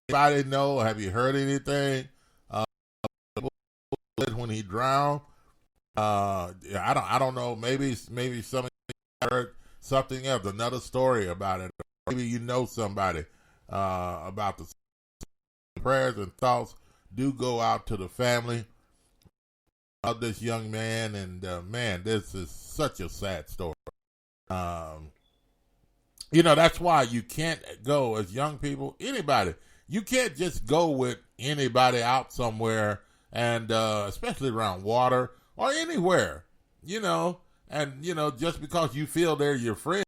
Anybody know? Have you heard anything? When he drowned, I don't know. Maybe some of you heard something else, another story about it. Maybe you know somebody about the prayers and thoughts do go out to the family of this young man, and man, this is such a sad story. That's why you can't go as young people, anybody. You can't just go with anybody out somewhere, and especially around water or anywhere, just because you feel they're your friend,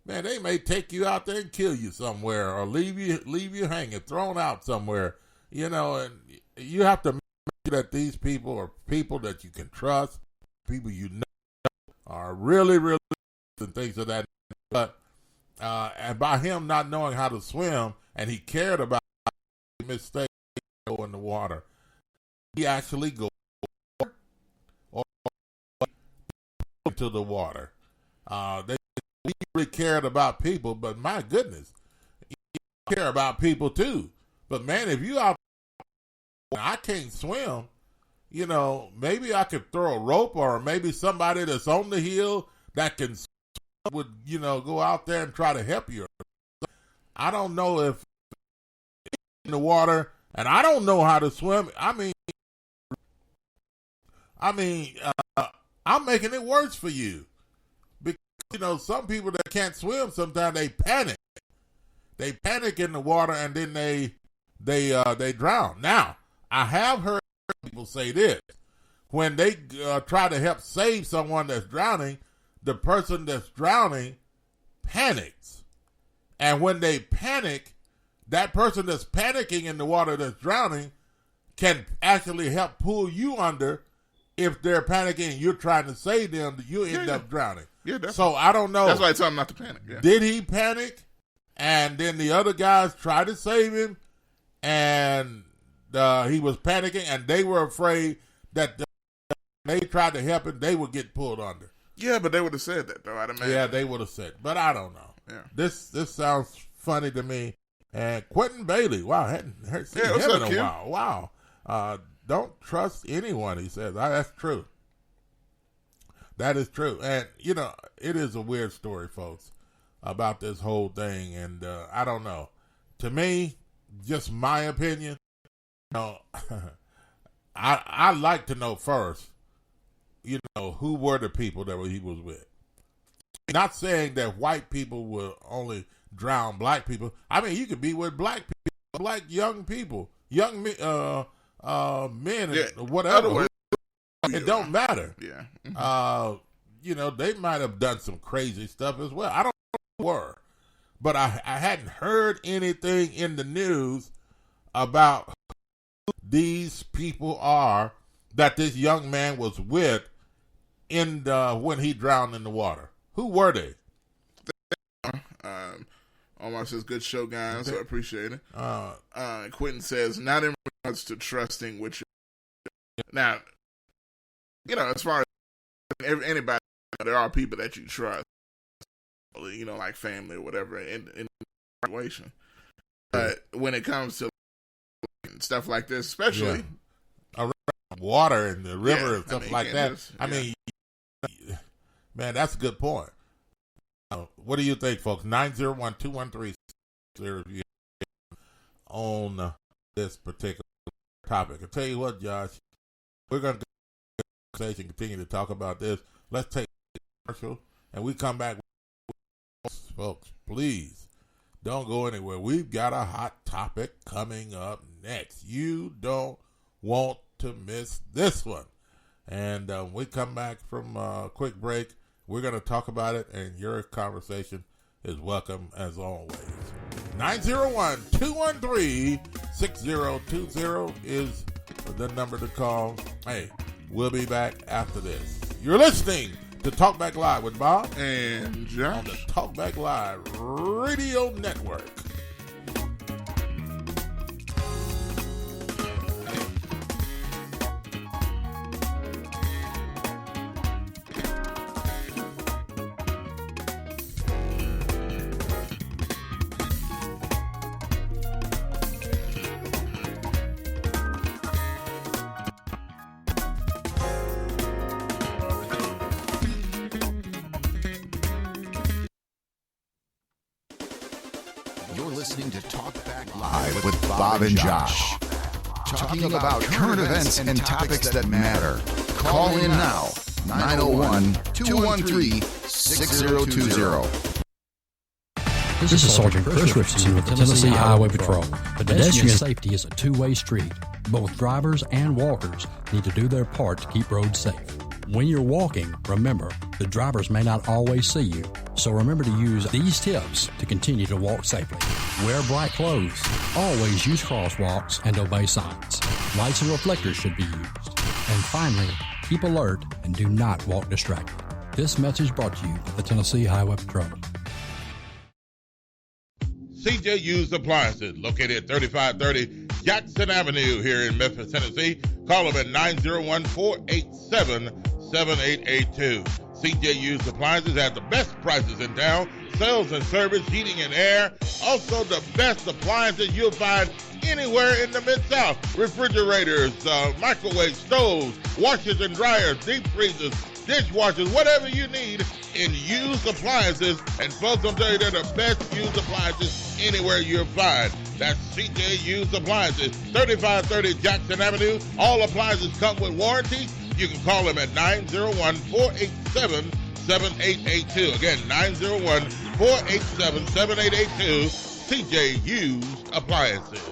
man, they may take you out there and kill you somewhere or leave you hanging, thrown out somewhere, and you have to make sure that these people are people that you can trust, people are really, really and things of that. But and by him not knowing how to swim, and he cared about mistakes go in the water, he actually goes or into the water. They really cared about people, but my goodness, you care about people too. But man, if you out, I can't swim. Maybe I could throw a rope, or maybe somebody that's on the hill that can swim would, go out there and try to help you. I don't know if in the water, and I don't know how to swim. I'm making it worse for you because some people that can't swim, sometimes they panic. They panic in the water, and then they drown. Now, I have heard people say this: when they try to help save someone that's drowning, the person that's drowning panics, and when they panic, that person that's panicking in the water that's drowning can actually help pull you under. If they're panicking and you're trying to save them, you end up drowning. Yeah, definitely. So I don't know. That's why I tell him not to panic. Yeah. Did he panic? And then the other guys tried to save him, and he was panicking, and they were afraid that they tried to help him, they would get pulled under. Yeah, but they would have said that, though, I'd imagine. Yeah, they would have said, but I don't know. Yeah. This sounds funny to me. And Quentin Bailey, wow, I hadn't seen him in a while. Wow. Don't trust anyone, he says. That's true. That is true. And, it is a weird story, folks, about this whole thing. And I don't know. To me, just my opinion, I'd like to know first, who were the people that he was with. Not saying that white people will only drown black people. I mean, you could be with black people, black young people, young men, and whatever. It don't matter. Yeah. They might have done some crazy stuff as well. I don't know who they were, but I hadn't heard anything in the news about who these people are that this young man was with when he drowned in the water. Who were they? Omar says, good show, guys. I appreciate it. Quentin says, not in regards to trusting which. Now, as far as anybody, there are people that you trust, like family or whatever, in a situation. But when it comes to stuff like this, especially around water and the river and stuff like that, man, that's a good point. What do you think, folks? 901-213 on this particular topic. I tell you what, Josh, we're going to continue to talk about this. Let's take a commercial, and we come back. Folks, please don't go anywhere. We've got a hot topic coming up next. You don't want to miss this one. And we come back from a quick break. We're going to talk about it, and your conversation is welcome as always. 901-213-6020 is the number to call. Hey, we'll be back after this. You're listening to Talk Back Live with Bob and Josh on the Talk Back Live Radio Network. Listening to Talk Back Live with Bob and Josh. Talking about current events and topics that matter. Call in now, 901-213-6020. This is Sergeant Chris Richardson with the Tennessee Highway Patrol. Pedestrian safety is a two-way street. Both drivers and walkers need to do their part to keep roads safe. When you're walking, remember, the drivers may not always see you, so remember to use these tips to continue to walk safely. Wear bright clothes. Always use crosswalks and obey signs. Lights and reflectors should be used. And finally, keep alert and do not walk distracted. This message brought to you by the Tennessee Highway Patrol. CJ Used Appliances, located at 3530 Jackson Avenue here in Memphis, Tennessee. Call them at 901-487-7882. CJ Used Appliances has the best prices in town. Sales and service, heating and air. Also the best appliances you'll find anywhere in the Mid-South. Refrigerators, microwave stoves, washers and dryers, deep freezers, dishwashers, whatever you need in used appliances. And folks, I'm telling you, they're the best used appliances anywhere you'll find. That's CJ Used Appliances, 3530 Jackson Avenue. All appliances come with warranty. You can call them at 901-487-7882. Again, 901-487-7882. CJ Used Appliances.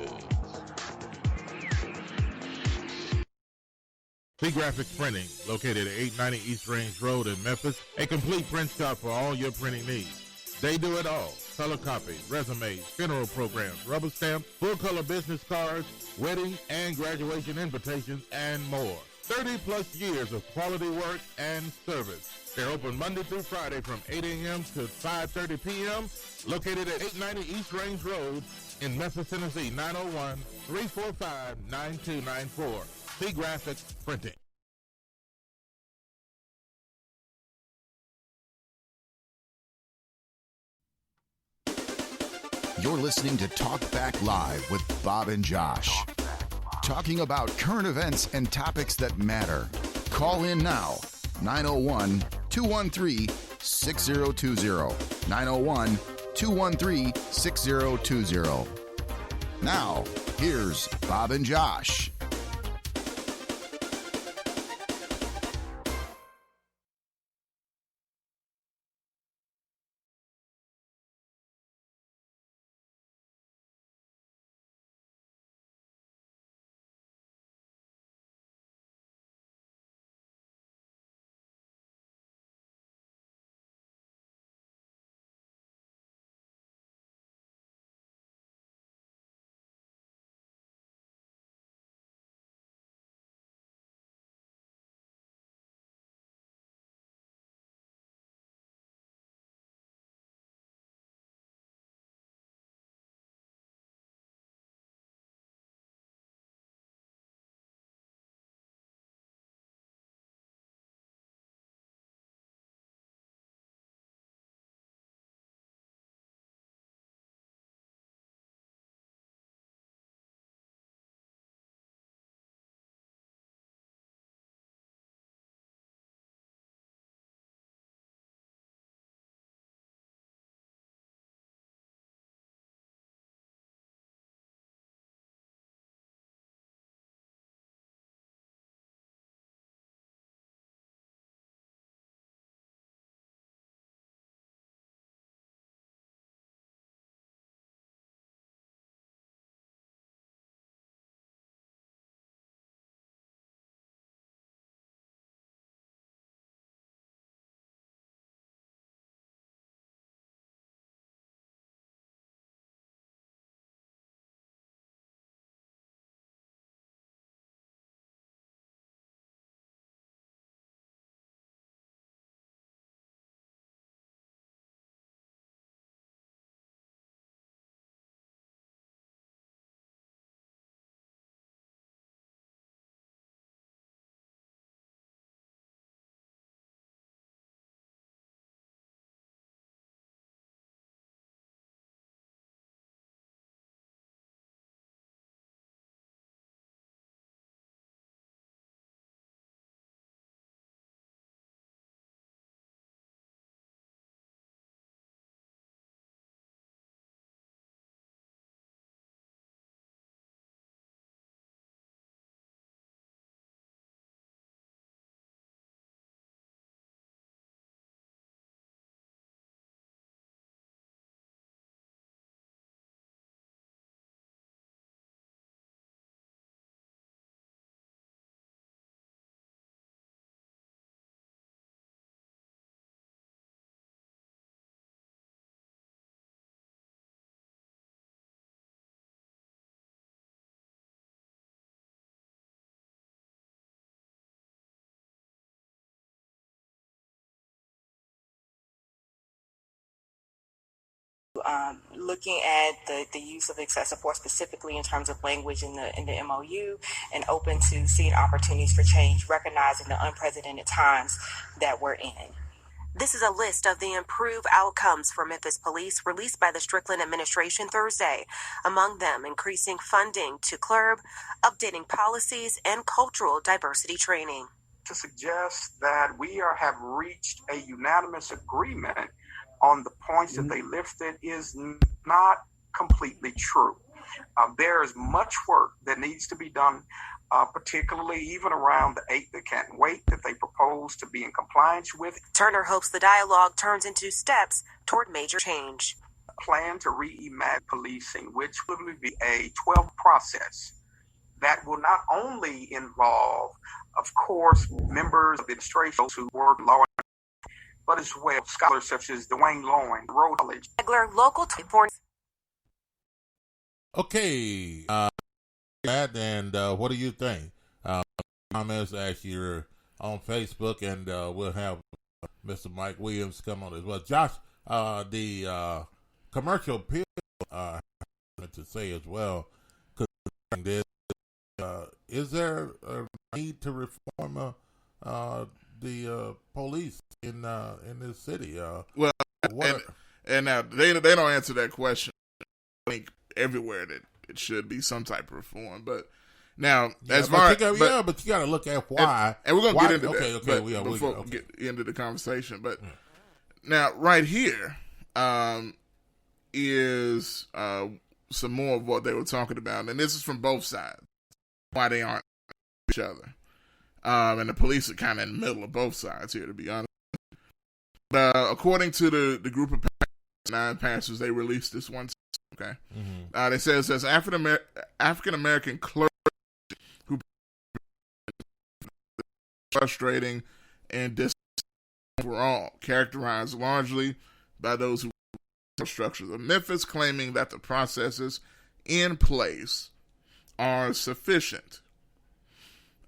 Graphics Printing, located at 890 East Range Road in Memphis, a complete print shop for all your printing needs. They do it all. Color copies, resumes, funeral programs, rubber stamps, full-color business cards, wedding and graduation invitations, and more. 30-plus years of quality work and service. They're open Monday through Friday from 8 a.m. to 5:30 p.m., located at 890 East Range Road in Memphis, Tennessee, 901-345-9294. C Graphics Printing. You're listening to Talk Back Live with Bob and Josh. Talking about current events and topics that matter. Call in now, 901-213-6020. 901-213-6020. Now, here's Bob and Josh. looking at the use of excessive force, specifically in terms of language in the MOU, and open to seeing opportunities for change, recognizing the unprecedented times that we're in. This is a list of the improved outcomes for Memphis police released by the Strickland administration Thursday. Among them, increasing funding to CLERB, updating policies, and cultural diversity training. To suggest that we have reached a unanimous agreement on the points that they lifted is not completely true. There is much work that needs to be done, particularly even around the 8 that can't wait that they propose to be in compliance with. Turner hopes the dialogue turns into steps toward major change. Plan to reimagine policing, which will be a 12 process that will not only involve, of course, members of the administration who work in law, but as well scholars such as Dwayne Lowen, Rhodes College. Local Okay, Matt, and what do you think? Comments as you're on Facebook, and we'll have Mr. Mike Williams come on as well. Josh, the commercial appeal, to say as well, this, is there a need to reform the police in this city? Well, and now they don't answer that question. I think everywhere that it should be some type of reform, but now as far but you got to look at why, and we're gonna get into that. Okay, before we get into the conversation, but now right here is some more of what they were talking about, and this is from both sides. Why they aren't each other, and the police are kind of in the middle of both sides here, to be honest. According to the group of 9 pastors, they released this one. Okay, they say it says African American clergy who frustrating and overall characterized largely by those who structures of Memphis, claiming that the processes in place are sufficient.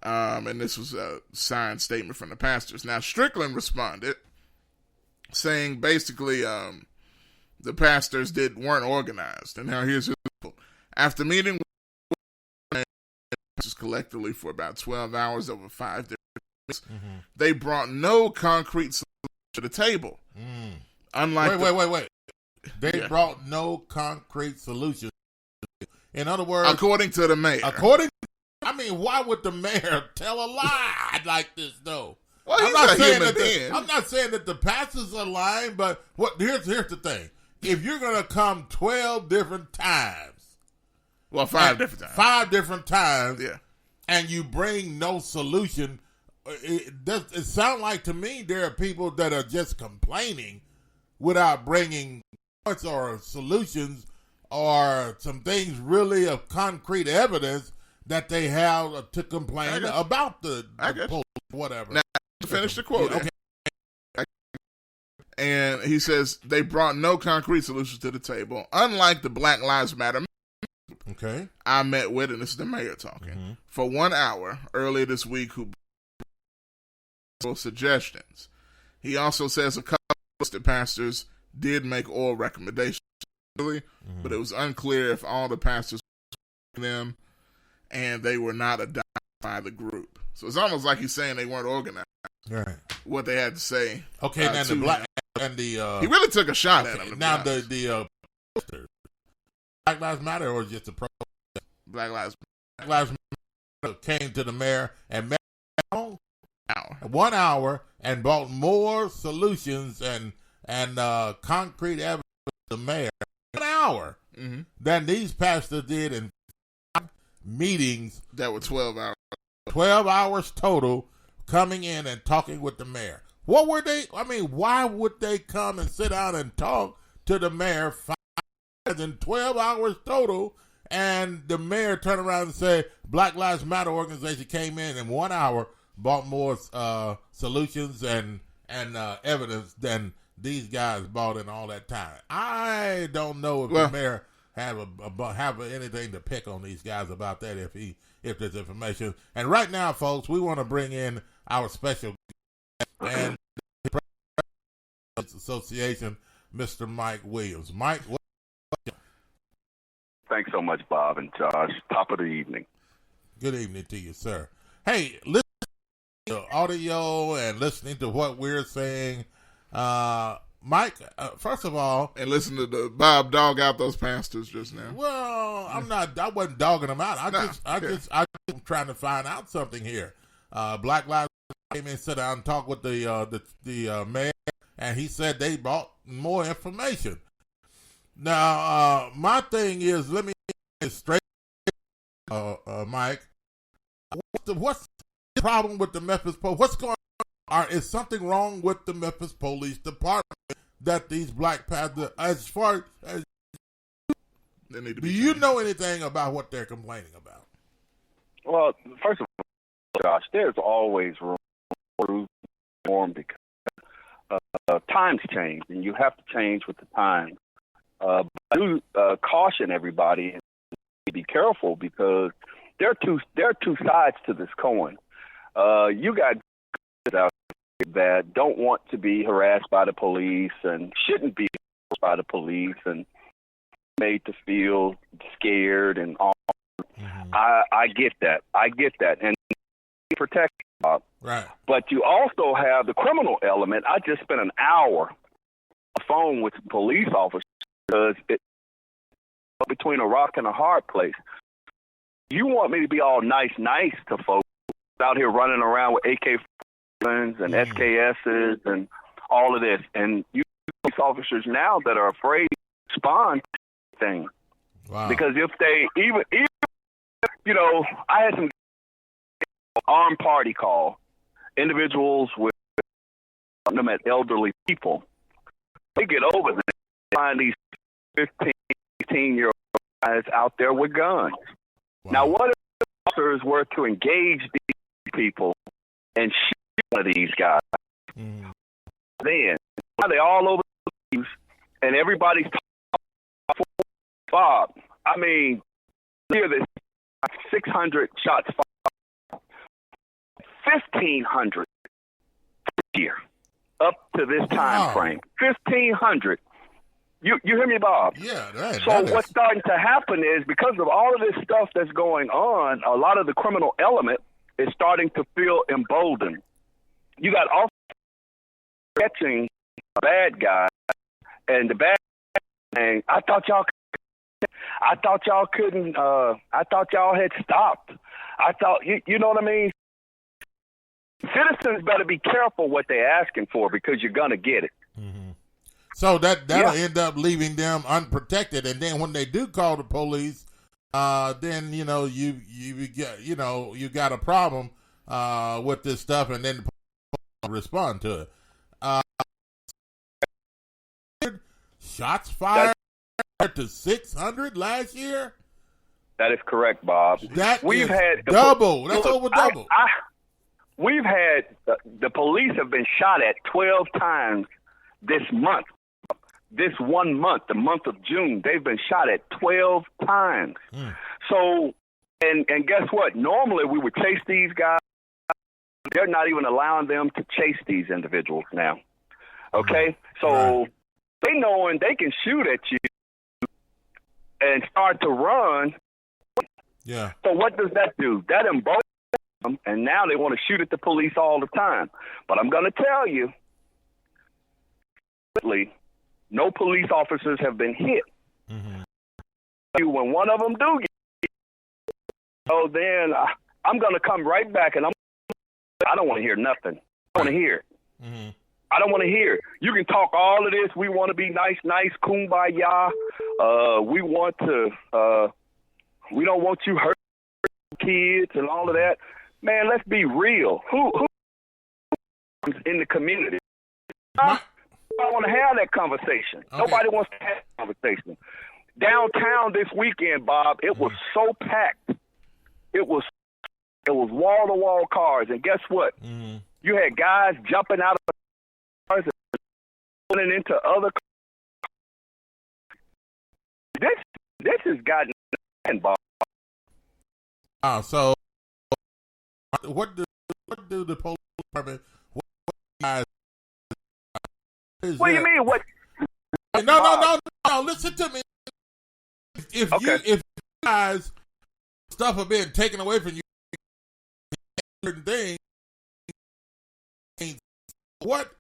And this was a signed statement from the pastors. Now, Strickland responded, saying basically the pastors weren't organized. And now here's his quote. After meeting with pastors collectively for about 12 hours over 5 different weeks, they brought no concrete solution to the table. Unlike wait. They brought no concrete solution. In other words, according to the mayor. Why would the mayor tell a lie like this, though? Well, I'm not saying that the pastors are lying, but here's the thing. If you're going to come 12 different times. Well, 5 different times. 5 different times. Yeah. And you bring no solution. It sounds like to me there are people that are just complaining without bringing points or solutions or some things really of concrete evidence that they have to complain about the police, whatever. Now, to finish the quote. Yeah, okay. And he says they brought no concrete solutions to the table, unlike the Black Lives Matter. Okay. I met with, and this is the mayor talking, for 1 hour earlier this week who suggestions. He also says a couple of the pastors did make oral recommendations, but it was unclear if all the pastors were them and they were not adopted by the group. So it's almost like he's saying they weren't organized. Right. What they had to say. Okay, now the black and the he really took a shot at him. Now the Black Lives Matter or just the protest? Black Lives Matter came to the mayor and met 1 hour and brought more solutions and concrete evidence to the mayor 1 hour than these pastors did in 5 meetings that were 12 hours. 12 hours total coming in and talking with the mayor. What were they? Why would they come and sit down and talk to the mayor 5 hours and 12 hours total? And the mayor turned around and said, Black Lives Matter organization came in 1 hour, bought more solutions and evidence than these guys bought in all that time. I don't know if the mayor have anything to pick on these guys about that if there's information. And right now, folks, we want to bring in our special and Association, Mr. Mike Williams. Mike, Thanks so much, Bob and Josh. Top of the evening. Good evening to you, sir. Hey, listen to the audio and listening to what we're saying. Mike, first of all, and listen to the Bob dog out those pastors just now. Well, I wasn't dogging them out. I'm trying to find out something here. Black Lives came in and sat down and talked with the mayor, and he said they brought more information. Now, my thing is, let me get straight, Mike. What's the problem with the Memphis Police? What's going on? Is something wrong with the Memphis Police Department that these black pastors, as far as, do you know anything about what they're complaining about? Well, first of all, Josh, there's always room for reform because times change, and you have to change with the times. But I do caution everybody to be careful because there are two sides to this coin. You got out that don't want to be harassed by the police and shouldn't be harassed by the police and made to feel scared and all. Mm-hmm. I get that. And protect, Bob. Right. But you also have the criminal element. I just spent an hour on the phone with police officers because it's between a rock and a hard place. You want me to be all nice to folks out here running around with AK and SKSs and all of this, and you police officers now that are afraid to respond to things. Wow. Because if they even I had some armed party call individuals with them at elderly people. They get over there, find these 15, 18-year-old guys out there with guns. Wow. Now, what if the officers were to engage these people and shoot one of these guys? Mm. Then, now they're all over the news, and everybody's talking about Bob. I mean, hear this 600 shots fired, 1,500 a year up to this time frame. 1,500. You hear me, Bob? Yeah. What's starting to happen is because of all of this stuff that's going on, a lot of the criminal element is starting to feel emboldened. You got all catching a bad guy, and the bad thing. I thought y'all couldn't. I thought y'all had stopped. I thought you know what I mean. Citizens better be careful what they're asking for because you're gonna get it. Mm-hmm. So that'll end up leaving them unprotected, and then when they do call the police, then you got a problem with this stuff, and then the police respond to it. Shots fired to 600 last year. That is correct, Bob. We've had double. That's over double. We've had the police have been shot at 12 times this month. This 1 month, the month of June, they've been shot at 12 times. Mm. So, and guess what? Normally we would chase these guys. They're not even allowing them to chase these individuals now. Okay? So they knowing they can shoot at you and start to run. Yeah. So what does that do? That emboldens them, and now they want to shoot at the police all the time. But I'm going to tell you, no police officers have been hit. Mm-hmm. When one of them do get hit, then I'm going to come right back, and I don't want to hear nothing. I don't want to hear it. Mm-hmm. I don't want to hear it. You can talk all of this. We want to be nice, kumbaya. We want to. We don't want you hurt kids and all of that. Man, let's be real. Who in the community? I don't want to have that conversation. Okay. Nobody wants to have that conversation. Downtown this weekend, Bob, it was so packed. It was wall-to-wall cars, and guess what? Mm-hmm. You had guys jumping out of cars and running into other cars. This has gotten Bob. So what do the police department? What do you mean? What? No. Listen to me. if you guys stuff are being taken away from you, certain things, what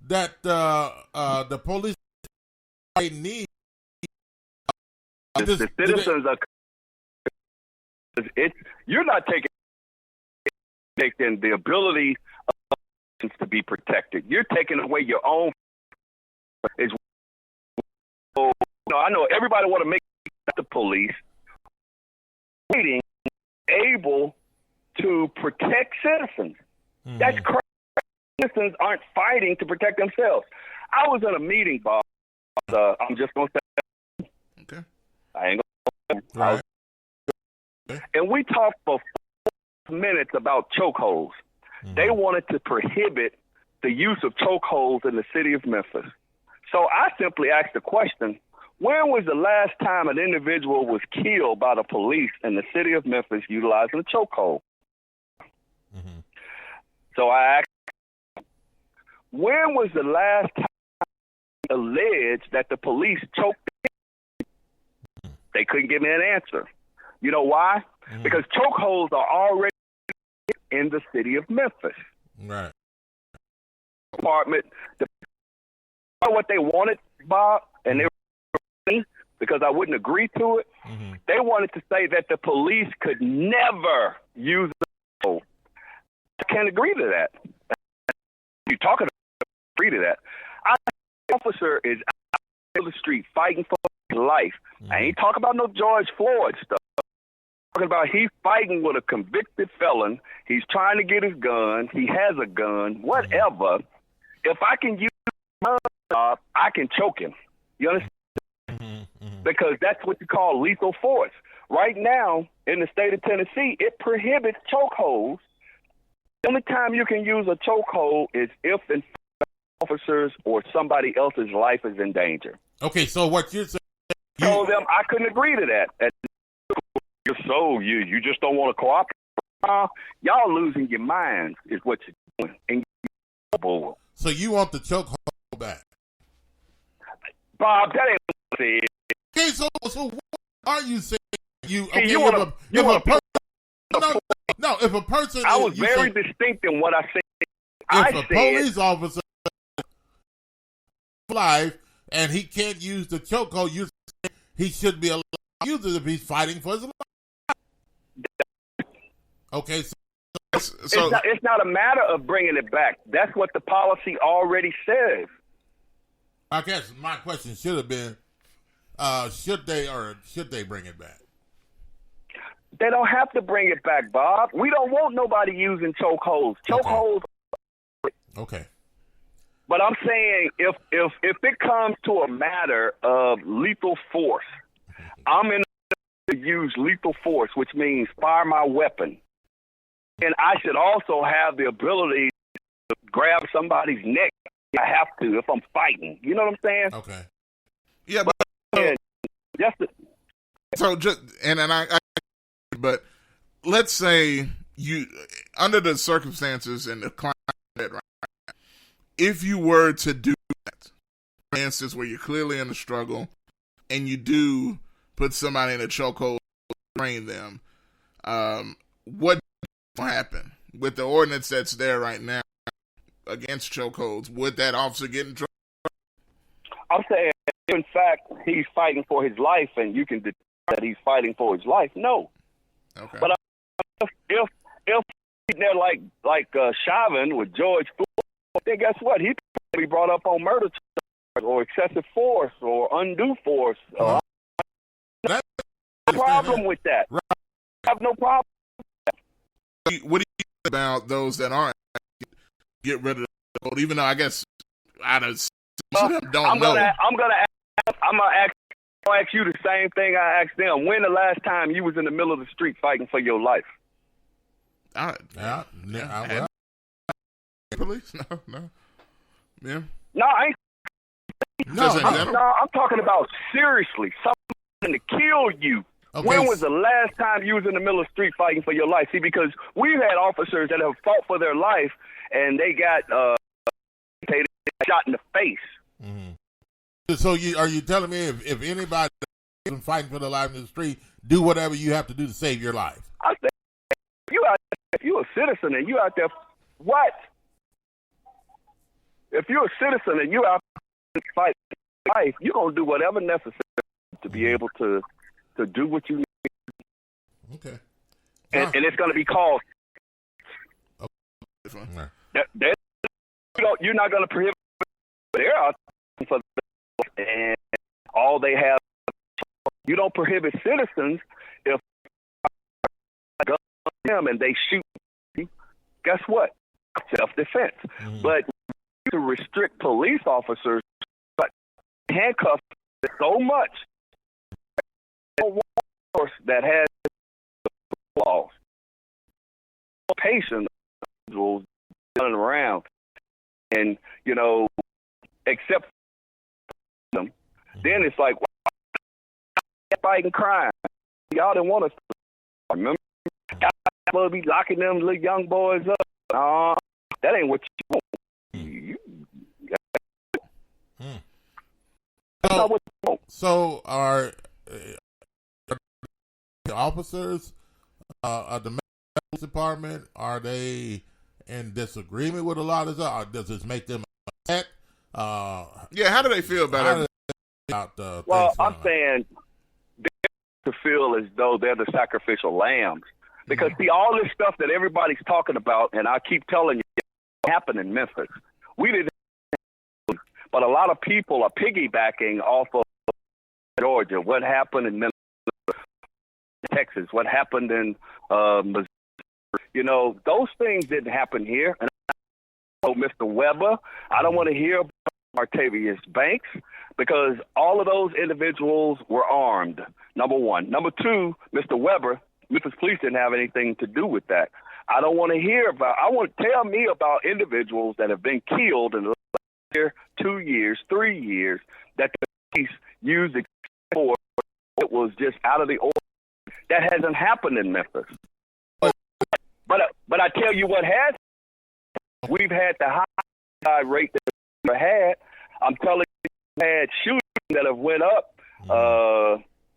that the police need. The citizens are. You're not taking the ability of citizens to be protected. You're taking away your own. I know everybody want to make the police able to protect citizens. That's crazy. Citizens aren't fighting to protect themselves. I was in a meeting, Bob. I'm just gonna say. Okay. I ain't gonna. And we talked for 4 minutes about chokeholds. They wanted to prohibit the use of chokeholds in the city of Memphis. So I simply asked the question, when was the last time an individual was killed by the police in the city of Memphis utilizing a chokehold? So I asked, when was the last time alleged that the police choked them? They couldn't give me an answer. You know why? Because chokeholds are already in the city of Memphis. Right. Department, what they wanted, Bob, and they were, because I wouldn't agree to it, they wanted to say that the police could never use the chokehold. I can't agree to that. You're talking about agree to that. The officer is out on the street fighting for his life. I ain't talking about no George Floyd stuff. I'm talking about he's fighting with a convicted felon. He's trying to get his gun. He has a gun. Whatever. If I can use my gun, I can choke him. You understand? Because that's what you call lethal force. Right now, in the state of Tennessee, it prohibits chokeholds. The only time you can use a chokehold is if in officers or somebody else's life is in danger. Okay, so what you're saying? Told them I couldn't agree to that. You just don't want to cooperate. Y'all losing your minds is what you're doing. And so you want the chokehold back, Bob? That ain't what I said. Okay, so what are you saying? If a person, I was very distinct in what I said. If a police officer life and he can't use the chokehold, you say he should be allowed to use it if he's fighting for his life. Okay, so it's not a matter of bringing it back. That's what the policy already says. I guess my question should have been, should they bring it back? They don't have to bring it back, Bob. We don't want nobody using chokeholds. Chokeholds. Okay. But I'm saying if it comes to a matter of lethal force, I'm in to use lethal force, which means fire my weapon. And I should also have the ability to grab somebody's neck if I have to, if I'm fighting. You know what I'm saying? Okay. Yeah, but but let's say you, under the circumstances and the climate right now, if you were to do that, for instance, where you're clearly in a struggle and you do put somebody in a chokehold, train them, what will happen with the ordinance that's there right now against chokeholds? Would that officer get in trouble? I'm saying, in fact, he's fighting for his life, and you can determine that he's fighting for his life. No. Okay. But if he's there like Chauvin with George Floyd, then guess what? He could be brought up on murder charges or excessive force or undue force. No problem with that. Right. I have no problem. What do you think about those that aren't get rid of the code? Even though I guess don't know. I'm gonna ask you the same thing I asked them. When the last time you was in the middle of the street fighting for your life? Police? No. Yeah. No, I ain't. I'm talking about seriously. Something to kill you. Okay. When was the last time you was in the middle of the street fighting for your life? See, because we've had officers that have fought for their life and they got shot in the face. So are you telling me if anybody and fighting for their life in the street, do whatever you have to do to save your life. I think if you're a citizen and you out there, what? If you're a citizen and you out there fighting for life, you're gonna do whatever necessary to be able to do what you need. Okay. And it's gonna be called. You're not gonna prohibit. They're out for and all they have. You don't prohibit citizens if them and they shoot you. Guess what? Self-defense. But to restrict police officers, but handcuff so much that has laws, patient rules running around, and except them, then it's like fighting crime. Y'all didn't want us to remember. Y'all be locking them little young boys up. That ain't what you want. So are the officers of the medical department, are they in disagreement with a lot of stuff? Does this make them upset? How do they feel about it? Well, I'm saying they feel as though they're the sacrificial lambs. Because, see, all this stuff that everybody's talking about, and I keep telling you, happened in Memphis. We didn't, but a lot of people are piggybacking off of Georgia. What happened in Memphis, Texas? What happened in Missouri? Those things didn't happen here. And Mr. Weber, I don't want to hear about Martavius Banks, because all of those individuals were armed, number one. Number two, Mr. Weber, Memphis Police didn't have anything to do with that. I don't want to hear about, I want to tell me about individuals that have been killed in the last year, 2 years, 3 years, that the police used for. It was just out of the order. That hasn't happened in Memphis. But I tell you what has. We've had the high rate that we've ever had. I'm telling you, we had shootings that have went up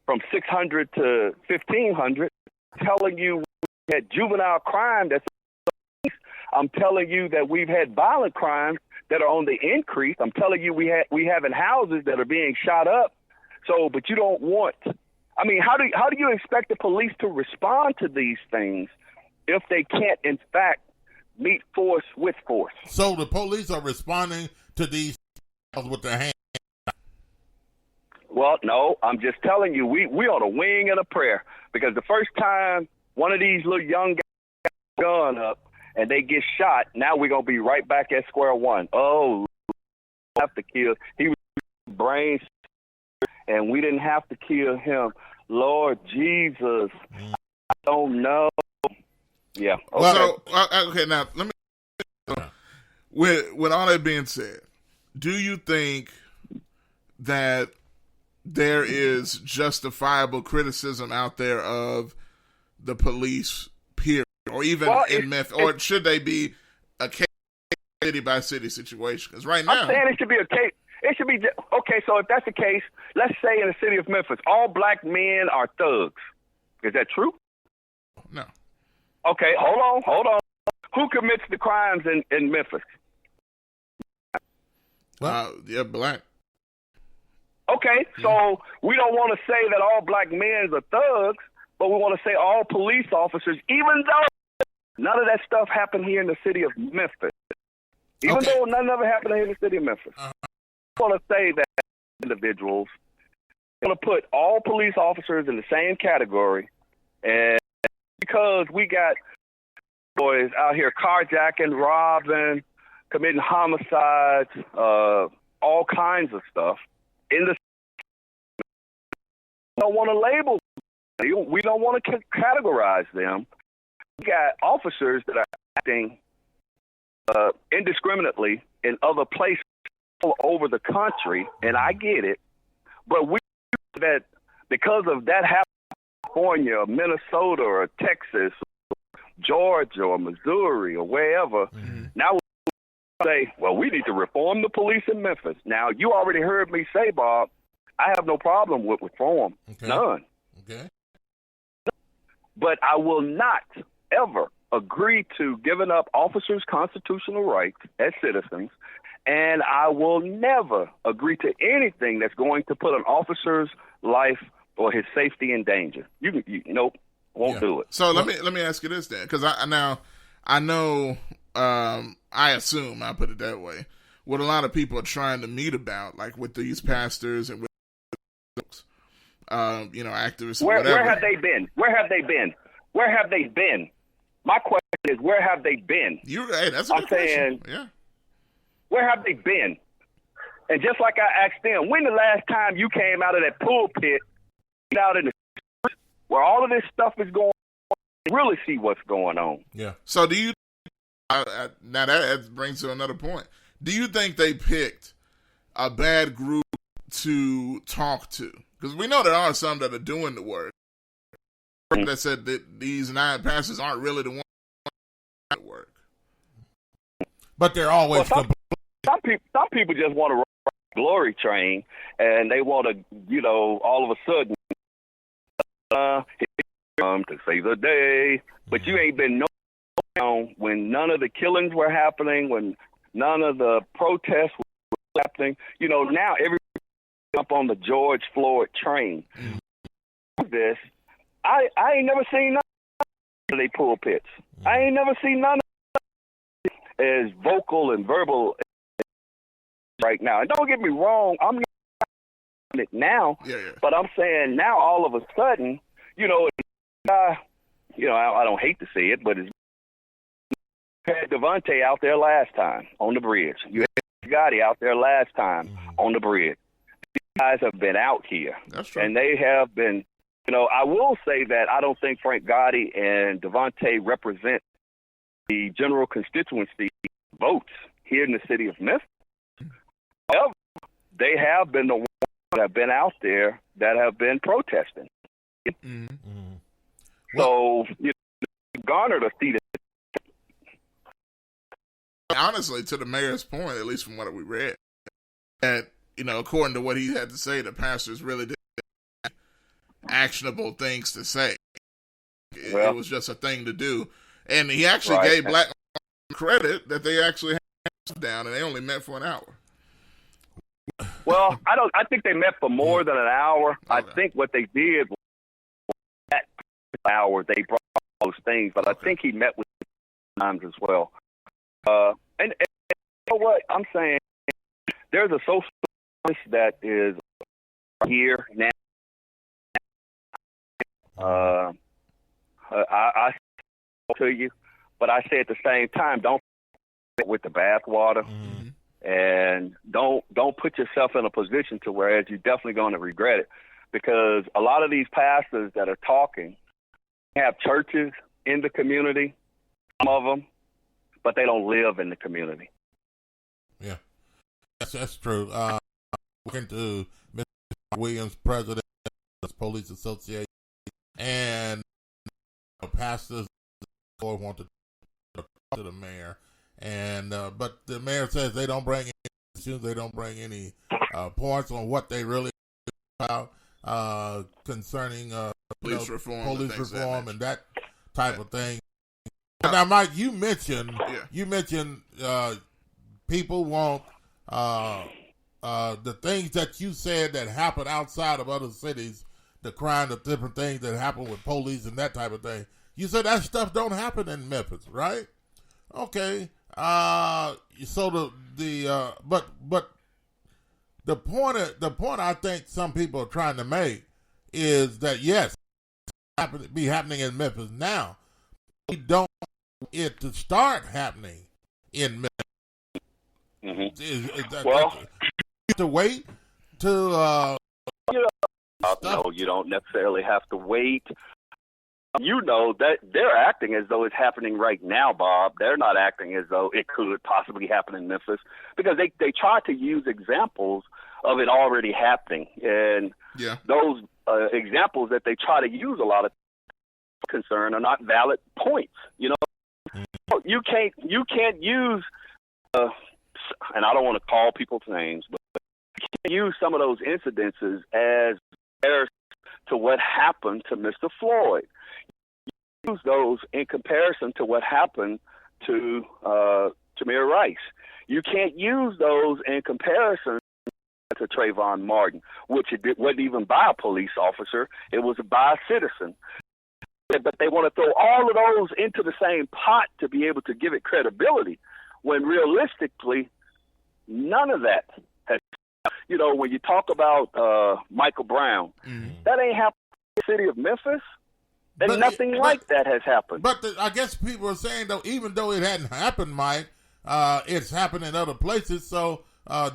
from 600 to 1,500. Telling you we had juvenile crime that's. I'm telling you that we've had violent crimes that are on the increase. I'm telling you we having houses that are being shot up. So, but you don't want. I mean, how do you expect the police to respond to these things if they can't, in fact, meet force with force? So the police are responding to these with their hands. Well, no, I'm just telling you, we on a wing and a prayer, because the first time one of these little young guys gun up and they get shot, now we're gonna be right back at square one. Oh, we have to kill. He was brains, and we didn't have to kill him. Lord Jesus, I don't know. Yeah. Okay. So okay, now let me. With all that being said, do you think that there is justifiable criticism out there of the police, period, or even in Memphis, or should they be a city by city situation? Because right now, I'm saying it should be a case. It should be okay. So if that's the case, let's say in the city of Memphis, all black men are thugs. Is that true? No. Okay, hold on. Who commits the crimes in Memphis? Yeah, black. Okay, so we don't want to say that all black men are thugs, but we want to say all police officers, even though none of that stuff happened here in the city of Memphis. Even though none of it happened here in the city of Memphis. I want to say that individuals want to put all police officers in the same category, and because we got boys out here carjacking, robbing, committing homicides, all kinds of stuff. We don't want to label them. We don't want to categorize them. We got officers that are acting indiscriminately in other places all over the country, and I get it. But we that because of that happening in California or Minnesota or Texas, or Georgia or Missouri or wherever, now we say, well, we need to reform the police in Memphis. Now, you already heard me say, Bob, I have no problem with reform. Okay. None. Okay. But I will not ever agree to giving up officers' constitutional rights as citizens, and I will never agree to anything that's going to put an officer's life or his safety in danger. Nope, won't do it. So let me ask you this then, because I know, I assume, I put it that way, what a lot of people are trying to meet about, like with these pastors and with activists. Or whatever. Where have they been? Where have they been? Where have they been? My question is, where have they been? Hey, that's a good question. Yeah. Where have they been? And just like I asked them, when the last time you came out of that pulpit, out in the streets where all of this stuff is going on, and really see what's going on? Yeah. So do you, now that brings to another point. Do you think they picked a bad group to talk to? Because we know there are some that are doing the work. That said that these 9 pastors aren't really the ones that work. But they're always some people just want to ride the glory train, and they want to, all of a sudden, come to save the day. But you ain't been known when none of the killings were happening, when none of the protests were happening. Now everybody up on the George Floyd train. This. I ain't never seen none of they pulpits. I ain't never seen none of as vocal and verbal right now. And don't get me wrong, I'm not it now, but I'm saying now all of a sudden, I don't hate to say it, but you had Devontae out there last time on the bridge. You had Gotti out there last time on the bridge. These guys have been out here. That's true. And they have been. I will say that I don't think Frank Gotti and Devontae represent the general constituency votes here in the city of Memphis. However, they have been the ones that have been out there that have been protesting. So, garnered a seat. Honestly, to the mayor's point, at least from what we read, that, according to what he had to say, the pastors really did actionable things to say. It was just a thing to do. And he actually gave Black credit that they actually had down and they only met for an hour. Well, I think they met for more than an hour. Okay. I think what they did was that hour they brought all those things, but I think he met with times as well. And you know what I'm saying? There's a social that is here now. I to you, but I say at the same time, don't with the bathwater, and don't put yourself in a position to where you're definitely going to regret it, because a lot of these pastors that are talking have churches in the community, some of them, but they don't live in the community. Yeah, that's true. Looking to Mr. Williams, president of the Police Association, and pastors want to talk to the mayor, and but the mayor says they don't bring any issues, they don't bring any points on what they really about concerning police reform and that type of thing. Now, Mike, you mentioned people want the things that you said that happen outside of other cities, the crime, the different things that happen with police and that type of thing. You said that stuff don't happen in Memphis, right? Okay. So but the point I think some people are trying to make is that yes, it be happening in Memphis now. We don't want it to start happening in Memphis. Is that, you have to wait to no, you don't necessarily have to wait. That they're acting as though it's happening right now, Bob. They're not acting as though it could possibly happen in Memphis, because they try to use examples of it already happening. And those examples that they try to use a lot of concern are not valid points. You can't use, and I don't want to call people's names, but you can use some of those incidences as comparison to what happened to Mr. Floyd. Use those in comparison to what happened to Tamir Rice. You can't use those in comparison to Trayvon Martin, which wasn't even by a police officer. It was by a citizen. But they want to throw all of those into the same pot to be able to give it credibility, when realistically, none of that has. You know, when you talk about Michael Brown, that ain't happened in the city of Memphis. And nothing like that has happened. But I guess people are saying, though, even though it hadn't happened, Mike, it's happened in other places. So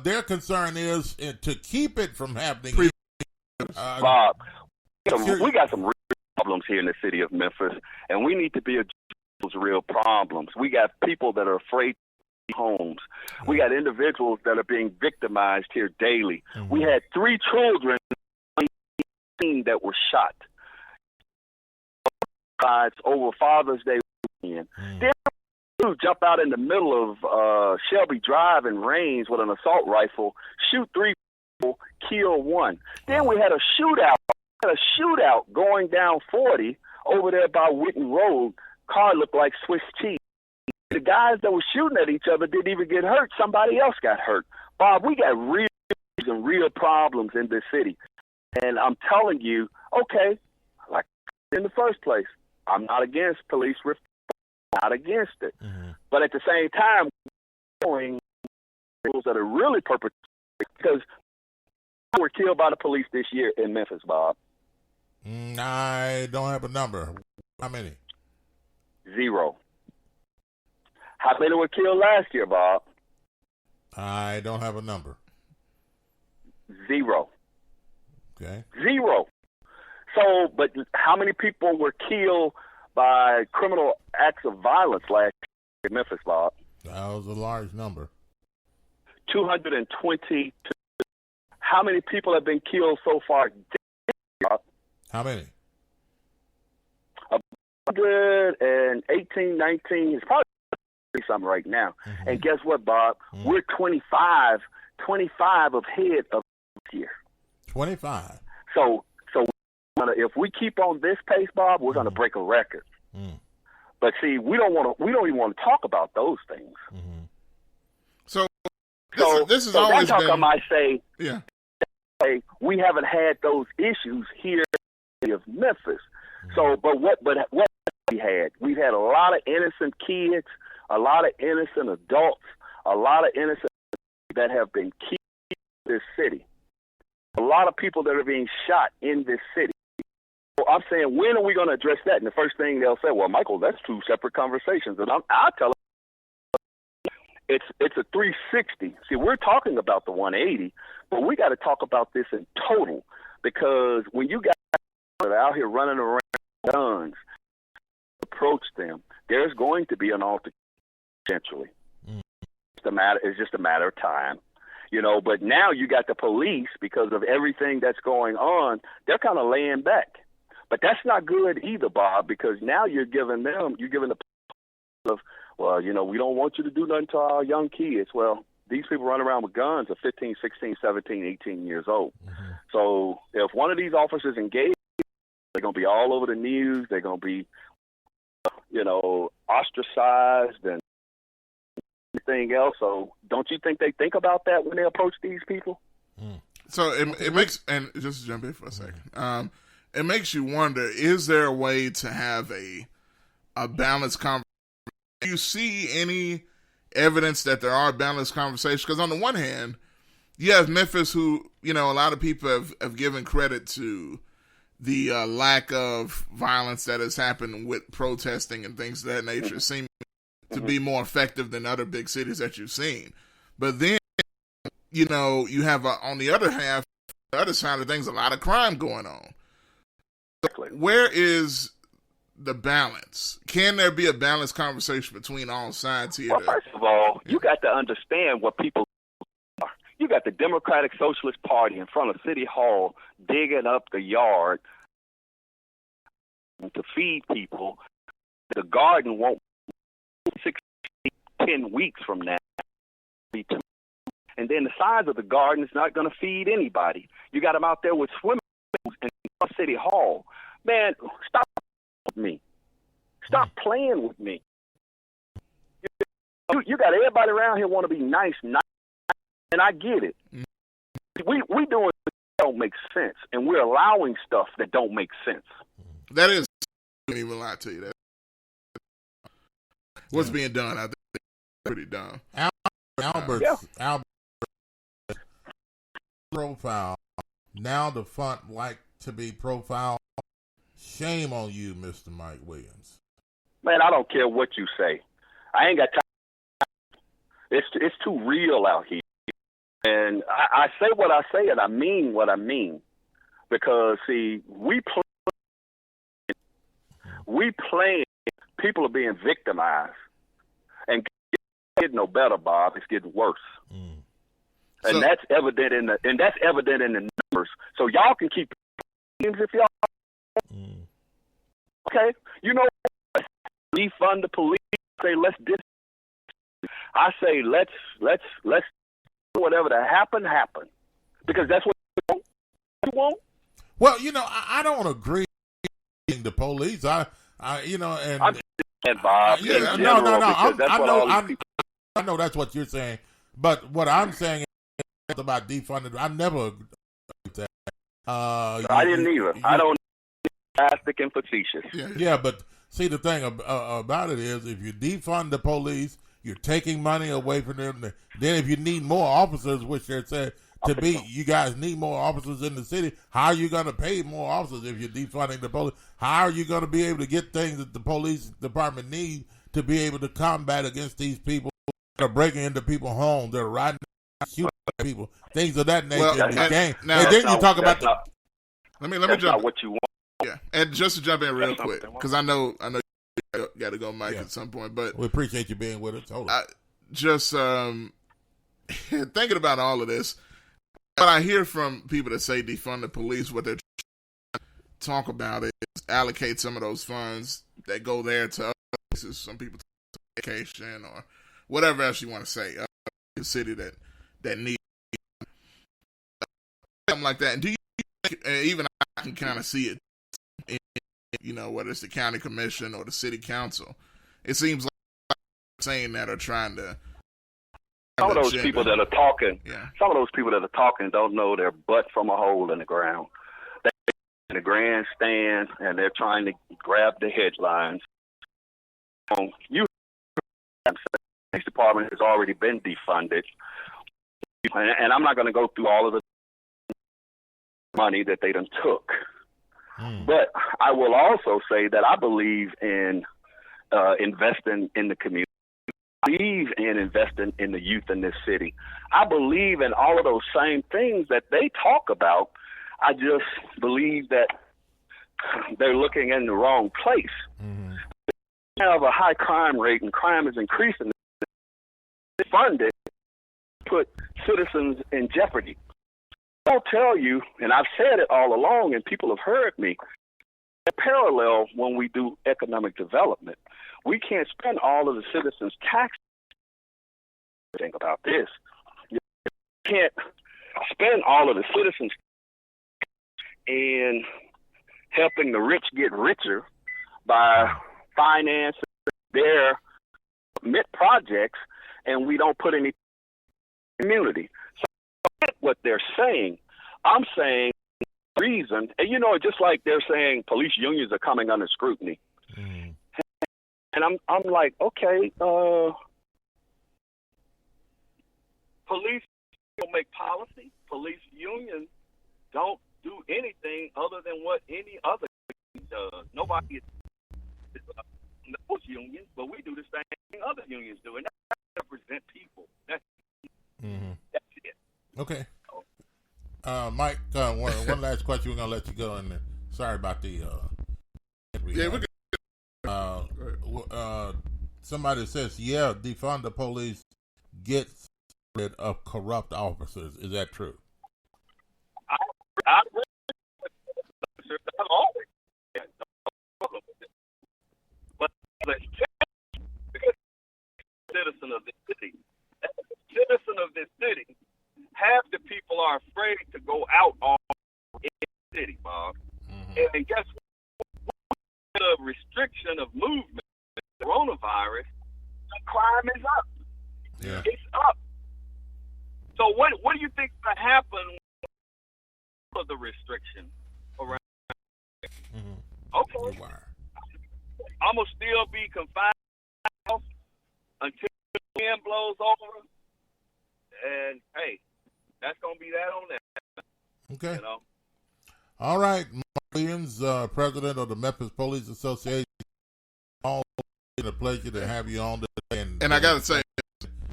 their concern is to keep it from happening. Bob, we got some real problems here in the city of Memphis, and we need to be addressing those real problems. We got people that are afraid to leave homes. We got individuals that are being victimized here daily. We had 3 children that were shot over Father's Day weekend. Then you jump out in the middle of Shelby Drive in Rains with an assault rifle, shoot 3 people, kill 1. Then we had a shootout going down 40 over there by Witten Road. Car looked like Swiss cheese. The guys that were shooting at each other didn't even get hurt. Somebody else got hurt. Bob, we got real problems in this city. And I'm telling you, okay, like in the first place, I'm not against police reform, not against it. But at the same time, knowing rules that are really perpetrated, because were killed by the police this year in Memphis, Bob. I don't have a number. How many? 0. How many were killed last year, Bob? I don't have a number. 0. Okay. 0. So, but how many people were killed by criminal acts of violence last year in Memphis, Bob? That was a large number. 220. How many people have been killed so far? How many? 118, 19. It's probably something right now. And guess what, Bob? We're 25 ahead of this year. 25. So if we keep on this pace, Bob, we're going to break a record. But see, we don't even want to talk about those things. So this has always that's how been. come I say, yeah, we haven't had those issues here in the city of Memphis. So, but what we've had a lot of innocent kids, a lot of innocent adults, a lot of innocent that have been killed in this city. A lot of people that are being shot in this city. So I'm saying, when are we going to address that? And the first thing they'll say, well, Michael, that's 2 separate conversations. And I'll tell them it's a 360. See, we're talking about the 180, but we got to talk about this in total, because when you guys are out here running around with guns, approach them, there's going to be an altercation eventually. It's just a matter of time. You know, but now you got the police, because of everything that's going on, they're kind of laying back. But that's not good either, Bob, because now you're giving the of, well, you know, we don't want you to do nothing to our young kids. Well, these people run around with guns at 15, 16, 17, 18 years old. So if one of these officers engage, they're going to be all over the news. They're going to be, you know, ostracized and anything else. So don't you think they think about that when they approach these people? So it makes, and just to jump in for a second, it makes you wonder, is there a way to have a balanced conversation? Do you see any evidence that there are balanced conversations? Because on the one hand, you have Memphis, who, you know, a lot of people have given credit to the lack of violence that has happened with protesting and things of that nature, seem to be more effective than other big cities that you've seen. But then, you know, you have on the other half, the other side of things, a lot of crime going on. Where is the balance? Can there be a balanced conversation between all sides here? Well, first of all, you got to understand what people are. You got the Democratic Socialist Party in front of City Hall digging up the yard to feed people. The garden won't 10 weeks from now. And And then the size of the garden is not going to feed anybody. You got them out there with swimming pools in City Hall. Man, stop with me. Stop playing with me. You got everybody around here want to be nice, and I get it. We doing that don't make sense, and we're allowing stuff that don't make sense. That is, I can't even lie to you. That what's being done, I think, is pretty dumb. Albert's profile. Now the front like to be profiled. Shame on you, Mr. Mike Williams. Man, I don't care what you say. I ain't got time. It's too real out here. And I say what I say, and I mean what I mean. Because, see, we playing, people are being victimized. And it's getting no better, Bob. It's getting worse. And that's evident in the numbers. So y'all can keep games if y'all. Okay, you know, defund the police. Say I say let's whatever to happen, because that's what you want. Well, you know, I don't agree with the police. I you know, and I'm saying, Bob. Yeah, no. I know that's what you're saying, but what I'm saying is about defunding. I never agree with that. I didn't either. I don't. Plastic and facetious. Yeah, but see, the thing about it is, if you defund the police, you're taking money away from them. Then, if you need more officers, which they're said to be, you guys need more officers in the city. How are you going to pay more officers if you're defunding the police? How are you going to be able to get things that the police department needs to be able to combat against these people that are breaking into people's homes, that are riding, shooting people, things of that nature in the game? Now, and then you talk about let me that's jump. not what you want. Yeah, and just to jump in real quick, because I know you got to go, Mike, at some point, but we appreciate you being with us. Just thinking about all of this, what I hear from people that say defund the police, what they're trying to talk about is allocate some of those funds that go there to other places. Some people to education or whatever else you want to say, the city that needs something like that. And do you think, even I can kind of see it, you know, whether it's the county commission or the city council, it seems like saying that are trying to. Some of those people that are talking, don't know their butt from a hole in the ground. They're in the grandstand and they're trying to grab the headlines. The police department has already been defunded, and I'm not going to go through all of the money that they done took. But I will also say that I believe in investing in the community. I believe in investing in the youth in this city. I believe in all of those same things that they talk about. I just believe that they're looking in the wrong place. We have a high crime rate, and crime is increasing. Funded put citizens in jeopardy. I'll tell you, and I've said it all along, and people have heard me, parallel when we do economic development. We can't spend all of the citizens' taxes. Think about this. You can't spend all of the citizens' in helping the rich get richer by financing their projects, and we don't put any community. What they're saying, I'm saying reason, and you know, just like they're saying police unions are coming under scrutiny, and I'm like, okay, police don't make policy. Police unions don't do anything other than what any other union does. Nobody is those unions, but we do the same thing other unions do, and that represent people. That's it. Okay. Mike, one last question. We're going to let you go. And sorry about the... somebody says, defund the police, get rid of corrupt officers. Is that true? I agree. I've always had no problem with it. But because citizen of this city, half the people are afraid to go out in the city, Bob. And guess what? The restriction of movement, the coronavirus, the crime is up. Yeah. It's up. So what do you think will happen with the restriction around? Okay. I'm going to still be confined until the wind blows over. And, hey, that's going to be that on that. Okay. You know? All right. Mark Williams, president of the Memphis Police Association. Always a pleasure to have you on today. And I got to say,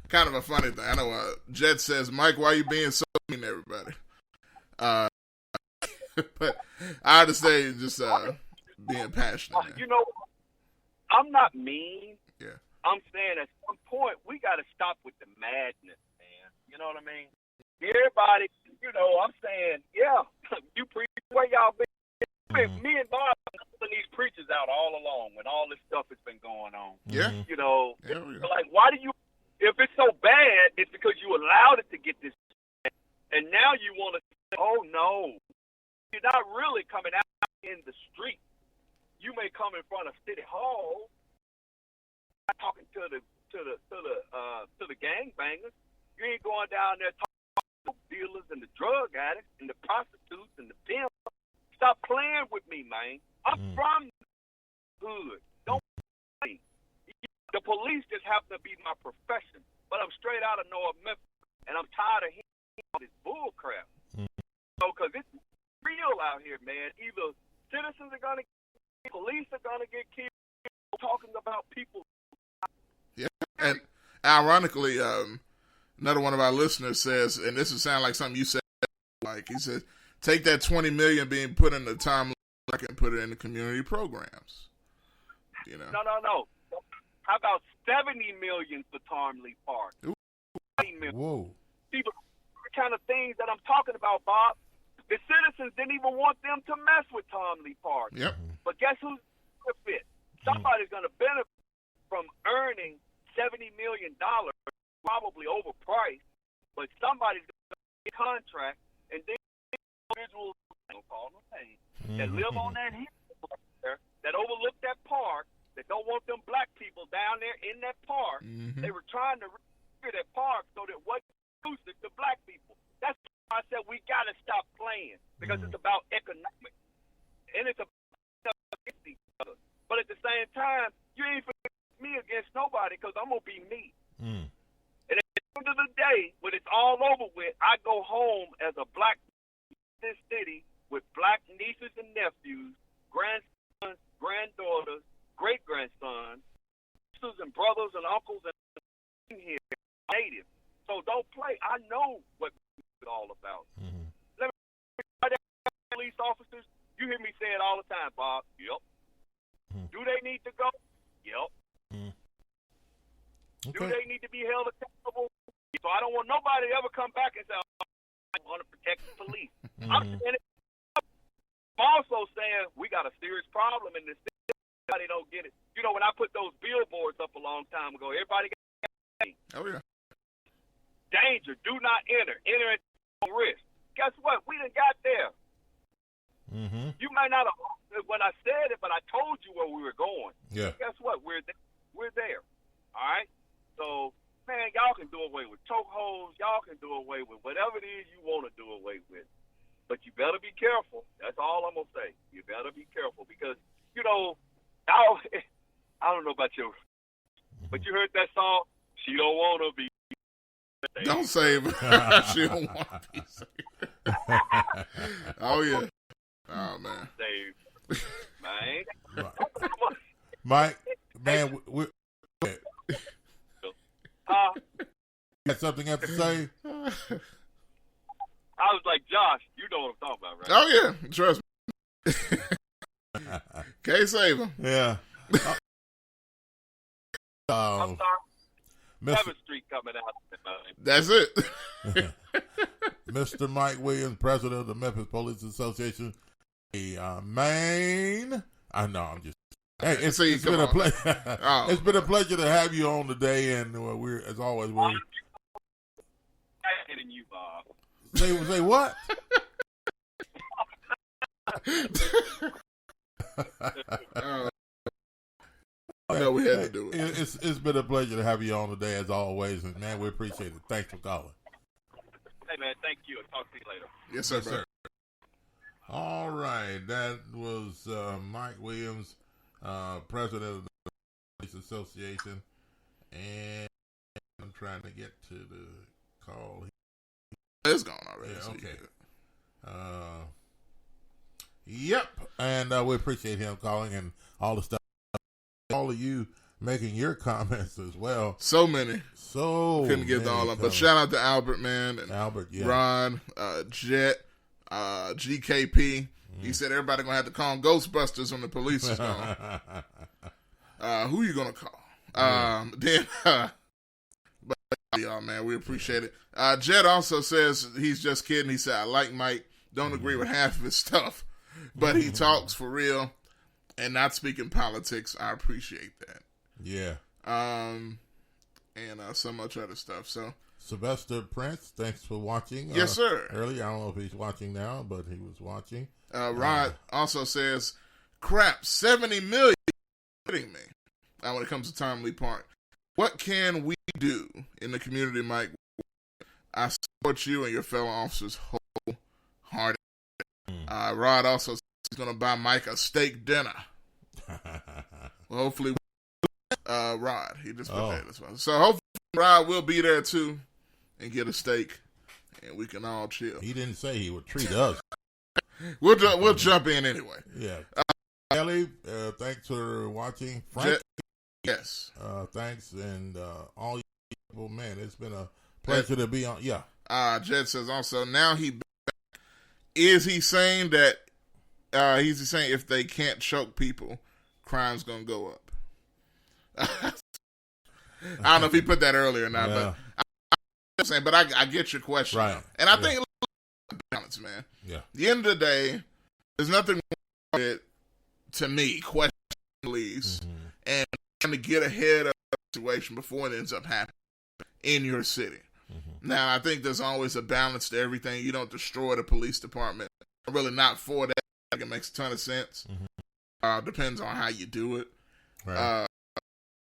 kind of a funny thing. I know Jet says, Mike, why are you being so mean to everybody? But I understand just being passionate. You know, I'm not mean. Yeah. I'm saying at some point we got to stop with the madness, man. You know what I mean? Everybody, you know, I'm saying, yeah, you preach where y'all been. Me and Bob have been putting these preachers out all along when all this stuff has been going on. Yeah. You know, yeah. Like, why do you, if it's so bad, it's because you allowed it to get this bad, and now you want to say, oh, no. You're not really coming out in the street. You may come in front of City Hall talking to the gangbangers. You ain't going down there talking to the dealers and the drug addicts and the prostitutes and the pimps. Stop playing with me, man. I'm from the hood. Don't play. The police just happen to be my profession, but I'm straight out of North Memphis, and I'm tired of hearing all this bull crap. So, because it's real out here, man. Either citizens are going to get killed, police are going to get killed, talking about people. Yeah, and ironically, another one of our listeners says, and this would sound like something you said, like he said, take that $20 million being put in the time I can put it in the community programs. You know? No. How about $70 million for Tarmley Park? $70 million. Whoa. See, the kind of things that I'm talking about, Bob. The citizens didn't even want them to mess with Tarmley Park. Yep. But guess who's going to benefit? Somebody's going to benefit from earning $70 million, probably overpriced, but somebody's going to get a contract, and then individuals, I don't call them names, that live on that hill there, that overlook that park, that don't want them black people down there in that park. They were trying to repair that park so that it wasn't exclusive to black people. That's why I said we got to stop playing, because it's about economics. And it's about against each other. But at the same time, you ain't me against nobody, because I'm going to be me. And at the end of the day, when it's all over with, I go home as a black in this city with black nieces and nephews, grandsons, granddaughters, great-grandsons, sisters and brothers and uncles and here, native. So don't play. I know what it's all about. Let me police officers, you hear me say it all the time, Bob. Yep. Do they need to go? Yep. Okay. Do they need to be held accountable? So I don't want nobody to ever come back and say, oh, I want to protect the police. I'm saying it. I'm also saying we got a serious problem in this city. Everybody don't get it. You know, when I put those billboards up a long time ago, everybody got Oh, yeah. danger, do not enter, enter at your risk. Guess what? We done got there. You might not have when I said it, but I told you where we were going. Yeah. Guess what? We're there. All right? So, man, y'all can do away with chokeholds. Y'all can do away with whatever it is you want to do away with. But you better be careful. That's all I'm going to say. You better be careful because, you know, I don't know about you, but you heard that song, She Don't Want to Be. Don't save her. She don't want to be saved. Oh, yeah. Oh, man. Saved. Man. Mike, man, we got something else to say? I was like, Josh, you know what I'm talking about, right? Oh, yeah. Trust me. Can't save him. Yeah. I'm sorry. Mr. 7th Street coming out. That's it. Mr. Mike Williams, president of the Memphis Police Association. Maine. I know, I'm just. Hey, it's been a pleasure. It's been a pleasure to have you on today, and we're, as always, we're. Hitting you, Bob. Say what? No, we had to do it. It's been a pleasure to have you on today, as always, and man, we appreciate it. Thanks for calling. Hey, man, thank you. I'll talk to you later. Yes, sir. Yes, sir. All right, that was Mike Williams, president of the Police Association, and I'm trying to get to the call. It's gone already. Yeah, so okay. Yep, and we appreciate him calling and all the stuff. All of you making your comments as well. So many. Couldn't get to all of them. But shout out to Albert, man. And Albert, yeah. Ron, Jet, GKP. He said everybody going to have to call them Ghostbusters when the police is gone. Who you going to call? But y'all, man, we appreciate it. Jet also says he's just kidding. He said, I like Mike. Don't agree with half of his stuff. But he talks for real and not speaking politics. I appreciate that. Yeah. And so much other stuff. So Sylvester Prince, thanks for watching. Yes, sir. Earlier, I don't know if he's watching now, but he was watching. Rod also says, crap, 70 million. Kidding me. When it comes to Timely Park, what can we do in the community, Mike? I support you and your fellow officers wholeheartedly. Rod also says he's going to buy Mike a steak dinner. Well, hopefully, Rod, he just put that as well. So hopefully Rod will be there too and get a steak, and we can all chill. He didn't say he would treat us. We'll jump in anyway. Yeah. Kelly, thanks for watching. Frank, yes. Thanks, and all you people, man, it's been a pleasure to be on. Yeah. Jed says also, now is he saying that, he's saying if they can't choke people, crime's going to go up? I don't know if he put that earlier or not, yeah. but I get your question. Right. And I think balance, man. Yeah. At the end of the day, there's nothing wrong with it, to me, question police and trying to get ahead of the situation before it ends up happening in your city. Now, I think there's always a balance to everything. You don't destroy the police department. I'm really not for that. I think it makes a ton of sense. Depends on how you do it. Right.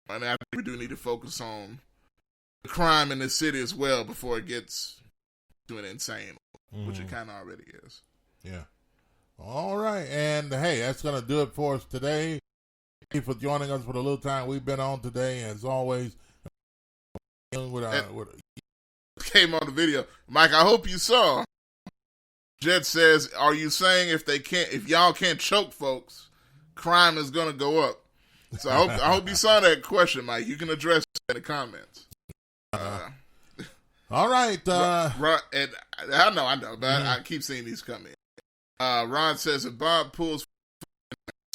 And I think we do need to focus on the crime in the city as well before it gets to an insane, which it kind of already is. Yeah. All right. And, hey, that's going to do it for us today. Thank you for joining us for the little time we've been on today. As always, came on the video. Mike, I hope you saw. Jet says, are you saying if y'all can't choke folks, crime is going to go up? So I hope you saw that question, Mike. You can address it in the comments. All right. And I know, but I keep seeing these come in. Ron says, if Bob pulls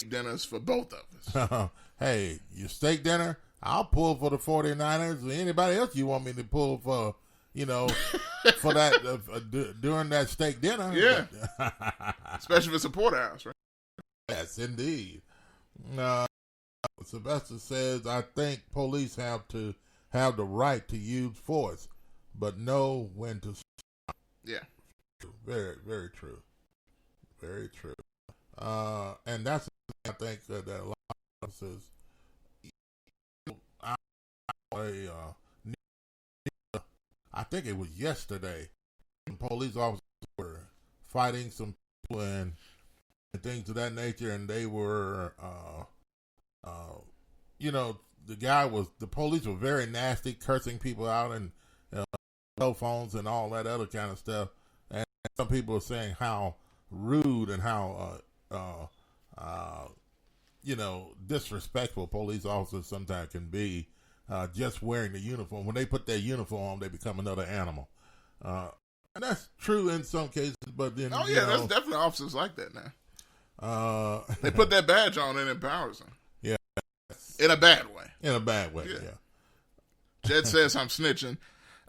dinners for both of us. Hey, your steak dinner, I'll pull for the 49ers or anybody else you want me to pull for, for that during that steak dinner. Yeah. Especially if it's a porterhouse, right? Yes, indeed. Sylvester says, I think police have the right to use force, but know when to stop. Yeah. Very, very true. Very true. And that's, I think, that a lot of us is, I think it was yesterday, police officers were fighting some people and things of that nature, and they were, the police were very nasty, cursing people out and cell phones and all that other kind of stuff. And some people were saying how rude and how, disrespectful police officers sometimes can be, just wearing the uniform. When they put their uniform on, they become another animal. And that's true in some cases, but then there's definitely officers like that now. They put that badge on and it empowers them. Yeah. In a bad way. In a bad way, yeah. Jed says I'm snitching.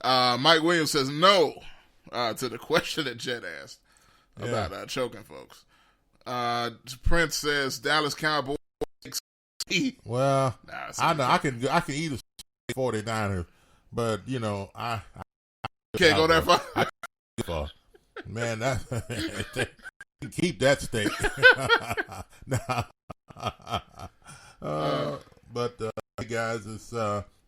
Mike Williams says no to the question that Jed asked about choking folks. Prince says Dallas Cowboys. Well, I know I can eat a 49ers, but I can't go that far. Man, that keep that steak. But hey guys, it's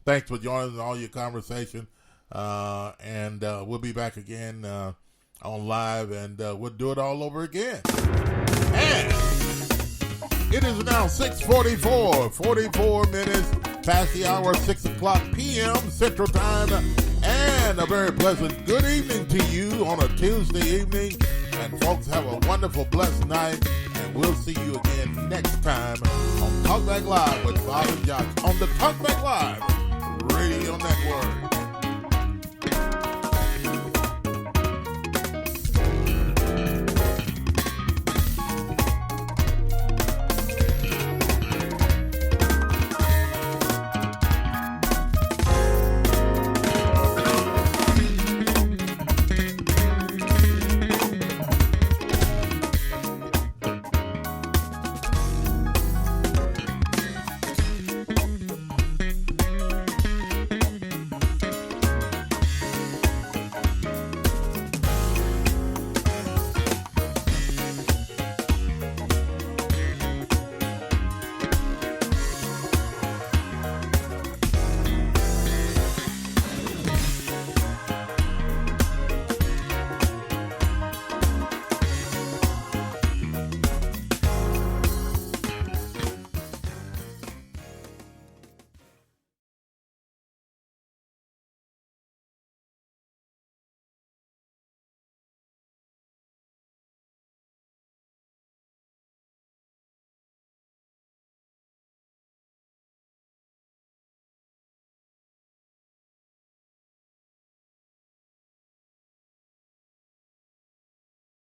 thanks for joining all your conversation, and we'll be back again on live, and we'll do it all over again. And it is now 6:44, 44 minutes past the hour, 6 o'clock p.m. Central Time, and a very pleasant good evening to you on a Tuesday evening. And folks, have a wonderful, blessed night, and we'll see you again next time on Talk Back Live with Bob and Josh on the Talk Back Live